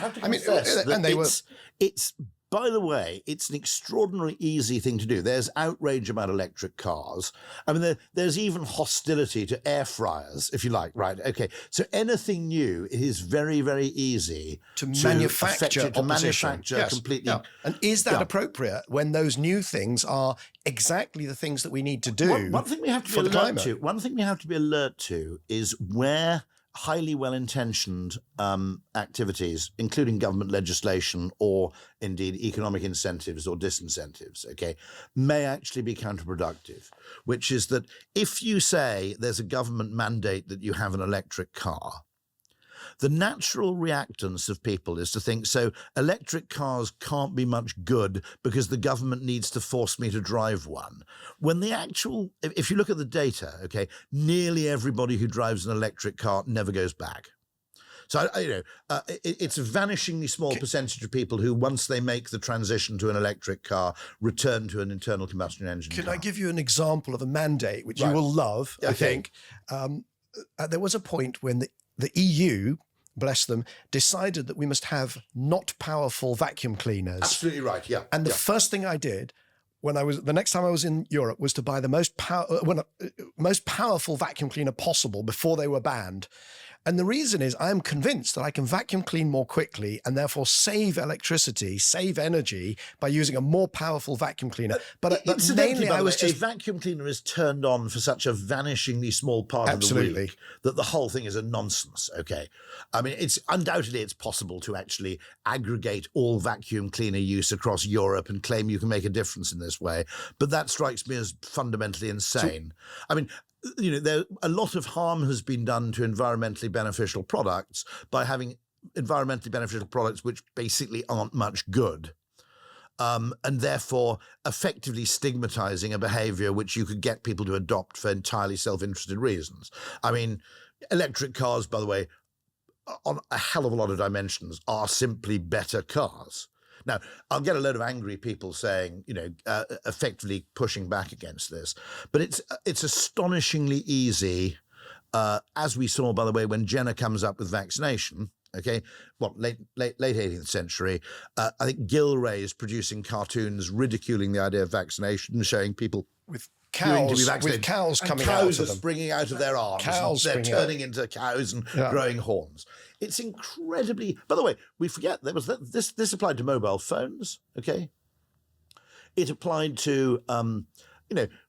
By the way, it's an extraordinarily easy thing to do. There's outrage about electric cars. I mean, there's even hostility to air fryers, if you like, right? Okay, so anything new, it is very, very easy to manufacture yes. Completely. Yeah. And is that appropriate when those new things are exactly the things that we need to do? One thing we have to be alert to is where highly well-intentioned activities, including government legislation or indeed economic incentives or disincentives, okay, may actually be counterproductive, which is that if you say there's a government mandate that you have an electric car, the natural reactance of people is to think, so electric cars can't be much good because the government needs to force me to drive one. When if you look at the data, okay, nearly everybody who drives an electric car never goes back. So, it's a vanishingly small percentage of people who, once they make the transition to an electric car, return to an internal combustion engine car. Can I give you an example of a mandate, which you will love, I think? There was a point when the EU, bless them, decided that we must have not powerful vacuum cleaners. Absolutely right, yeah. And the first thing I did the next time I was in Europe was to buy the most powerful vacuum cleaner possible before they were banned. And the reason is I'm convinced that I can vacuum clean more quickly and therefore save electricity, save energy by using a more powerful vacuum cleaner. But mainly a vacuum cleaner is turned on for such a vanishingly small part of the week that the whole thing is a nonsense, okay? I mean, it's possible to actually aggregate all vacuum cleaner use across Europe and claim you can make a difference in this way. But that strikes me as fundamentally insane. A lot of harm has been done to environmentally beneficial products by having environmentally beneficial products which basically aren't much good, and therefore effectively stigmatizing a behavior which you could get people to adopt for entirely self-interested reasons. I mean, electric cars, by the way, on a hell of a lot of dimensions, are simply better cars. Now, I'll get a load of angry people saying, effectively pushing back against this, but it's astonishingly easy, as we saw, by the way, when Jenner comes up with vaccination. Okay, late 18th century. I think Gilray is producing cartoons ridiculing the idea of vaccination, showing people with cows, coming out of them, springing out of their arms. They're turning into cows and growing horns. It's incredibly. By the way, we forget there was this applied to mobile phones. Okay, it applied to.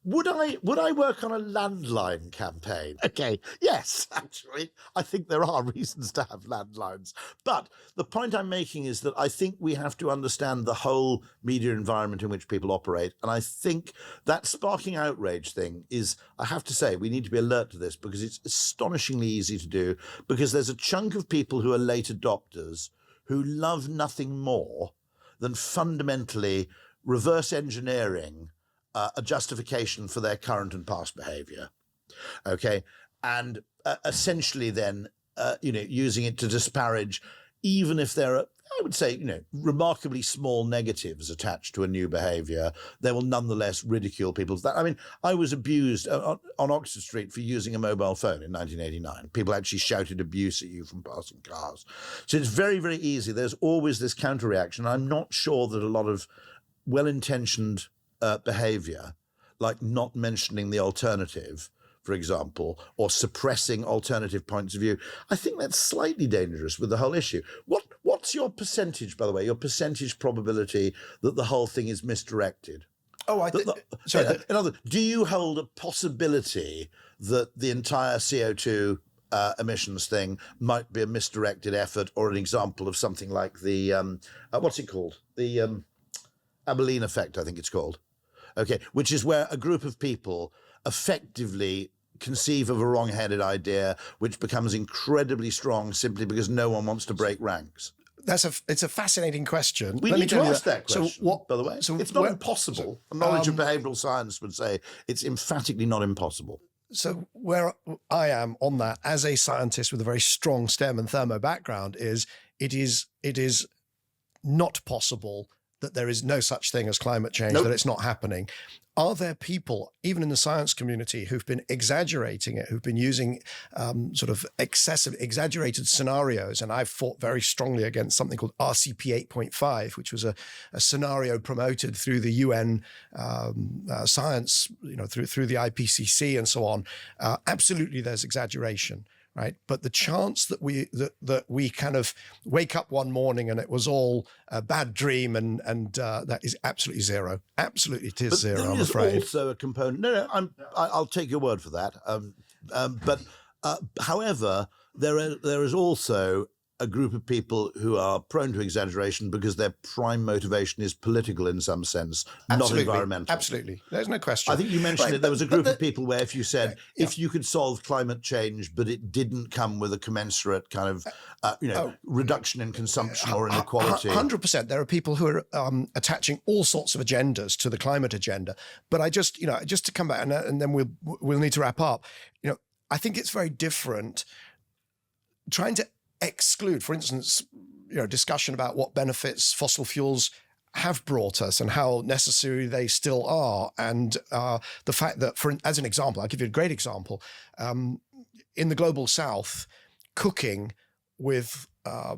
Would I work on a landline campaign? Okay, yes, actually, I think there are reasons to have landlines. But the point I'm making is that I think we have to understand the whole media environment in which people operate. And I think that sparking outrage thing is, I have to say, we need to be alert to this because it's astonishingly easy to do, because there's a chunk of people who are late adopters who love nothing more than fundamentally reverse engineering a justification for their current and past behavior, okay? And essentially then, using it to disparage, even if there are, I would say, remarkably small negatives attached to a new behavior, they will nonetheless ridicule people. I mean, I was abused on Oxford Street for using a mobile phone in 1989. People actually shouted abuse at you from passing cars. So it's very, very easy. There's always this counter-reaction. I'm not sure that a lot of well-intentioned behavior, like not mentioning the alternative, for example, or suppressing alternative points of view, I think that's slightly dangerous with the whole issue. What's your percentage, by the way, your percentage probability that the whole thing is misdirected? Oh, in other words, do you hold a possibility that the entire CO2 emissions thing might be a misdirected effort, or an example of something like the, what's it called? The Abilene effect, I think it's called. Okay, which is where a group of people effectively conceive of a wrong-headed idea, which becomes incredibly strong simply because no one wants to break ranks. It's a fascinating question. We need to ask that question, by the way. So it's not impossible. Knowledge of behavioural science would say it's emphatically not impossible. So where I am on that, as a scientist with a very strong STEM and thermo background, is it is not possible that there is no such thing as climate change, that it's not happening. Are there people, even in the science community, who've been exaggerating it, who've been using sort of exaggerated scenarios? And I've fought very strongly against something called RCP 8.5, which was a scenario promoted through the UN science, through the IPCC and so on. Absolutely, there's exaggeration. Right, but the chance that we kind of wake up one morning and it was all a bad dream and that is absolutely zero. Absolutely, it is zero. I'm afraid. There is also a component. No, I'll take your word for that. However, there is also a group of people who are prone to exaggeration because their prime motivation is political in some sense, not environmental. Absolutely. There's no question. I think you mentioned it. There was a group of people where if you said, if you could solve climate change, but it didn't come with a commensurate kind of, reduction in consumption or inequality. 100%. There are people who are attaching all sorts of agendas to the climate agenda. But I just to come back and then we'll need to wrap up. I think it's very different trying to exclude, for instance, discussion about what benefits fossil fuels have brought us and how necessary they still are, and the fact that, as an example, I'll give you a great example. In the global south, cooking with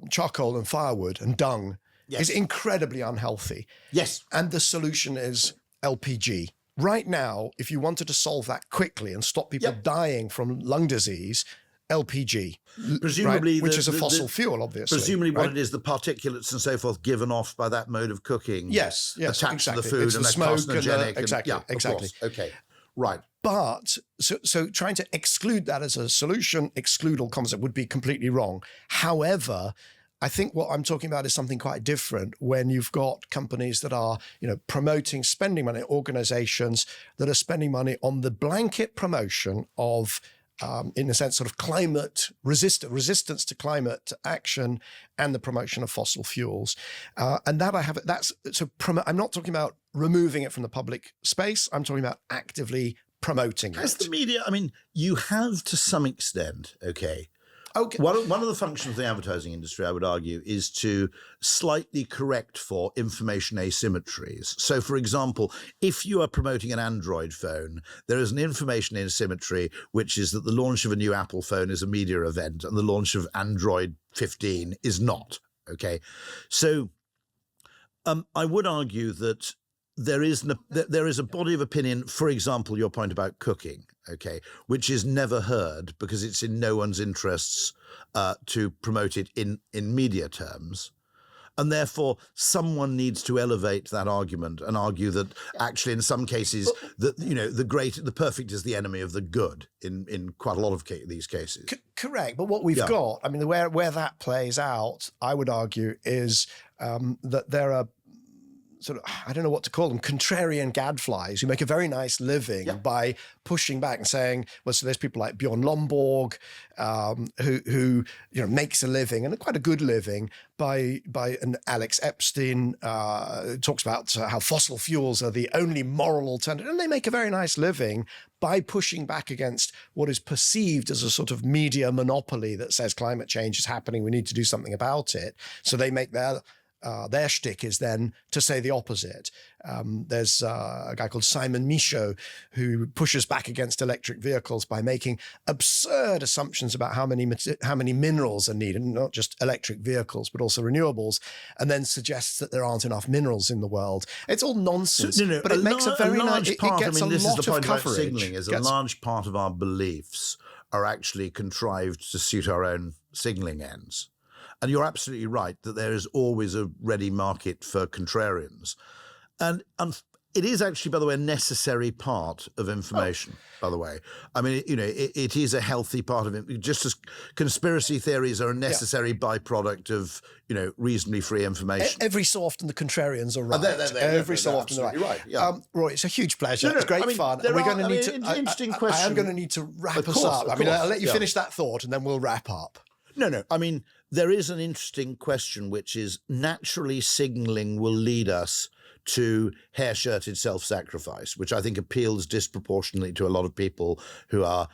charcoal and firewood and dung is incredibly unhealthy. Yes. And the solution is LPG. Right now, if you wanted to solve that quickly and stop people dying from lung disease, LPG, presumably, which is a fossil fuel, obviously. Presumably, what it is, the particulates and so forth given off by that mode of cooking, yes, attached to the food, and they're carcinogenic. Exactly. Okay, right. But so trying to exclude that as a solution, exclude all concept, would be completely wrong. However, I think what I'm talking about is something quite different when you've got companies that are, promoting spending money, organizations that are spending money on the blanket promotion of in a sense, sort of climate resistance to climate action and the promotion of fossil fuels. And that I'm not talking about removing it from the public space. I'm talking about actively promoting it. As the media, I mean, you have to some extent, okay. Okay. One of the functions of the advertising industry, I would argue, is to slightly correct for information asymmetries. So, for example, if you are promoting an Android phone, there is an information asymmetry, which is that the launch of a new Apple phone is a media event and the launch of Android 15 is not. Okay. So I would argue that there is a body of opinion, for example, your point about cooking, okay, which is never heard because it's in no one's interests to promote it in media terms. And therefore, someone needs to elevate that argument and argue that actually, in some cases, that the perfect is the enemy of the good in quite a lot of these cases. Correct. But what we've got, I mean, where that plays out, I would argue, is that there are sort of, I don't know what to call them, contrarian gadflies who make a very nice living by pushing back and saying, well, so there's people like Bjorn Lomborg, who makes a living, and quite a good living, and Alex Epstein talks about how fossil fuels are the only moral alternative, and they make a very nice living by pushing back against what is perceived as a sort of media monopoly that says climate change is happening, we need to do something about it. So they make their shtick is then to say the opposite. There's a guy called Simon Michaud who pushes back against electric vehicles by making absurd assumptions about how many minerals are needed, not just electric vehicles, but also renewables, and then suggests that there aren't enough minerals in the world. It's all nonsense, but it makes a very nice, it gets a lot of coverage. Signaling is a large part of our beliefs are actually contrived to suit our own signaling ends. And you're absolutely right that there is always a ready market for contrarians. And it is actually, by the way, a necessary part of information, by the way. I mean, it is a healthy part of it, just as conspiracy theories are a necessary byproduct of, reasonably free information. Every so often the contrarians are right. Every so often they're right. Yeah. Roy, it's a huge pleasure. It's great fun. We're going to need to. Interesting question. I am going to need to wrap us up. I'll let you finish that thought and then we'll wrap up. No. I mean, there is an interesting question, which is naturally signaling will lead us to hair-shirted self-sacrifice, which I think appeals disproportionately to a lot of people who are,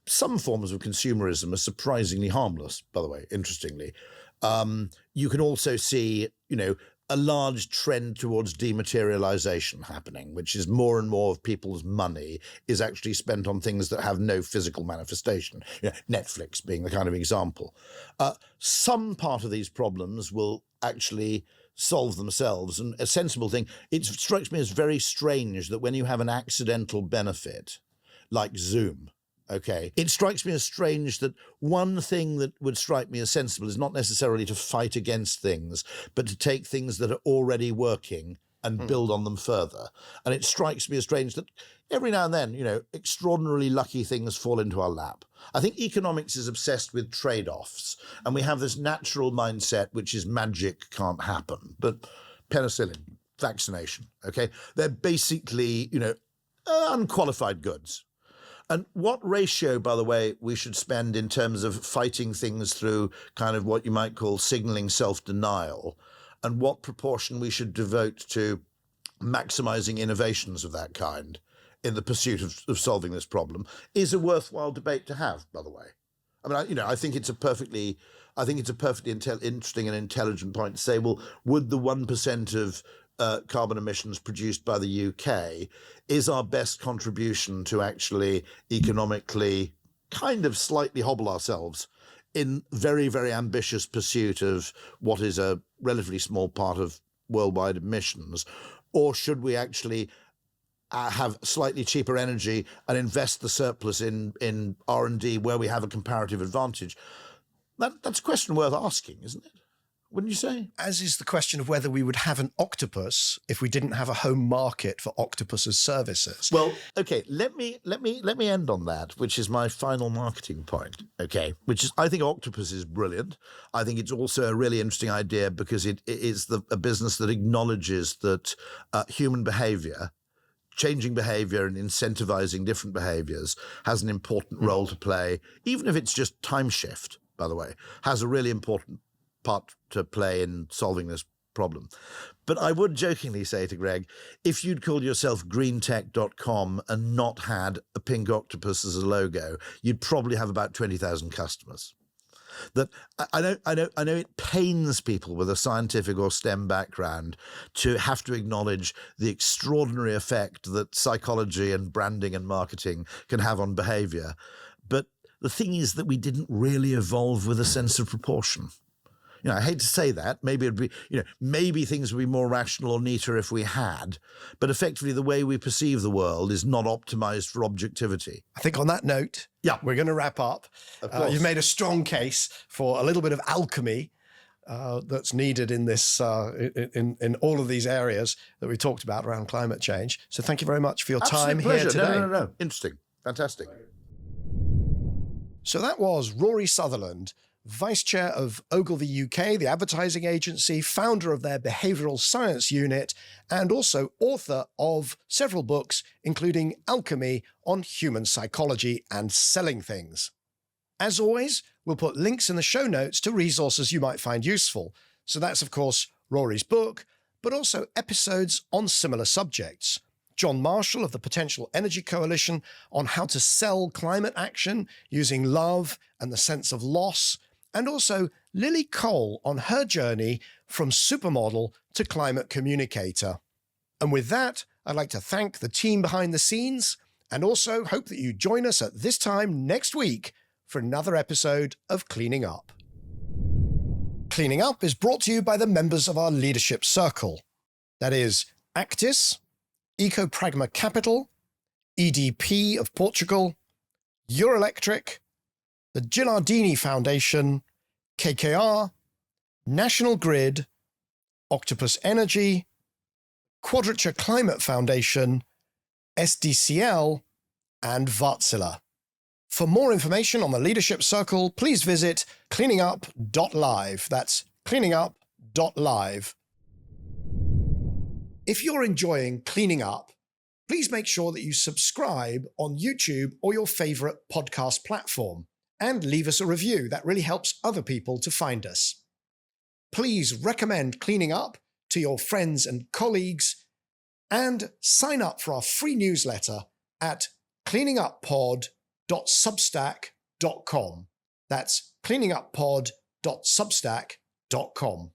some forms of consumerism are surprisingly harmless, by the way, interestingly. You can also see, a large trend towards dematerialization happening, which is more and more of people's money is actually spent on things that have no physical manifestation, Netflix being the kind of example. Some part of these problems will actually solve themselves. And a sensible thing, it strikes me as very strange that when you have an accidental benefit like Zoom, okay, it strikes me as strange that one thing that would strike me as sensible is not necessarily to fight against things, but to take things that are already working and build on them further. And it strikes me as strange that every now and then, extraordinarily lucky things fall into our lap. I think economics is obsessed with trade-offs, and we have this natural mindset, which is magic can't happen. But penicillin, vaccination, okay, they're basically, unqualified goods. And what ratio, by the way, we should spend in terms of fighting things through kind of what you might call signaling self-denial, and what proportion we should devote to maximizing innovations of that kind in the pursuit of solving this problem is a worthwhile debate to have, by the way. I mean, I think it's a perfectly interesting and intelligent point to say, well, would the 1% of carbon emissions produced by the UK is our best contribution to actually economically kind of slightly hobble ourselves in very, very ambitious pursuit of what is a relatively small part of worldwide emissions? Or should we actually have slightly cheaper energy and invest the surplus in R&D where we have a comparative advantage? That's a question worth asking, isn't it? Wouldn't you say? As is the question of whether we would have an octopus if we didn't have a home market for octopus's services. Well, okay, let me end on that, which is my final marketing point. Okay, which is, I think octopus is brilliant. I think it's also a really interesting idea because it is a business that acknowledges that human behavior, changing behavior and incentivizing different behaviors has an important role to play, even if it's just time shift, by the way, has a really important part to play in solving this problem. But I would jokingly say to Greg, if you'd called yourself greentech.com and not had a pink octopus as a logo, you'd probably have about 20,000 customers. that I know it pains people with a scientific or STEM background to have to acknowledge the extraordinary effect that psychology and branding and marketing can have on behavior. But the thing is that we didn't really evolve with a sense of proportion. I hate to say that. Maybe it'd be, maybe things would be more rational or neater if we had. But effectively, the way we perceive the world is not optimized for objectivity. I think on that note, we're going to wrap up. You've made a strong case for a little bit of alchemy that's needed in this, in all of these areas that we talked about around climate change. So thank you very much for your time here today. No. Interesting. Fantastic. So that was Rory Sutherland, Vice Chair of Ogilvy UK, the advertising agency, founder of their behavioural science unit, and also author of several books, including Alchemy on human psychology and selling things. As always, we'll put links in the show notes to resources you might find useful. So that's, of course, Rory's book, but also episodes on similar subjects. John Marshall of the Potential Energy Coalition on how to sell climate action using love and the sense of loss, and also Lily Cole on her journey from supermodel to climate communicator. And with that, I'd like to thank the team behind the scenes and also hope that you join us at this time next week for another episode of Cleaning Up. Cleaning Up is brought to you by the members of our leadership circle. That is Actis, Ecopragma Capital, EDP of Portugal, Euroelectric, the Gilardini Foundation, KKR, National Grid, Octopus Energy, Quadrature Climate Foundation, SDCL, and Wärtsilä. For more information on the Leadership Circle, please visit cleaningup.live. That's cleaningup.live. If you're enjoying Cleaning Up, please make sure that you subscribe on YouTube or your favorite podcast platform and leave us a review. That really helps other people to find us. Please recommend Cleaning Up to your friends and colleagues and sign up for our free newsletter at cleaninguppod.substack.com. That's cleaninguppod.substack.com.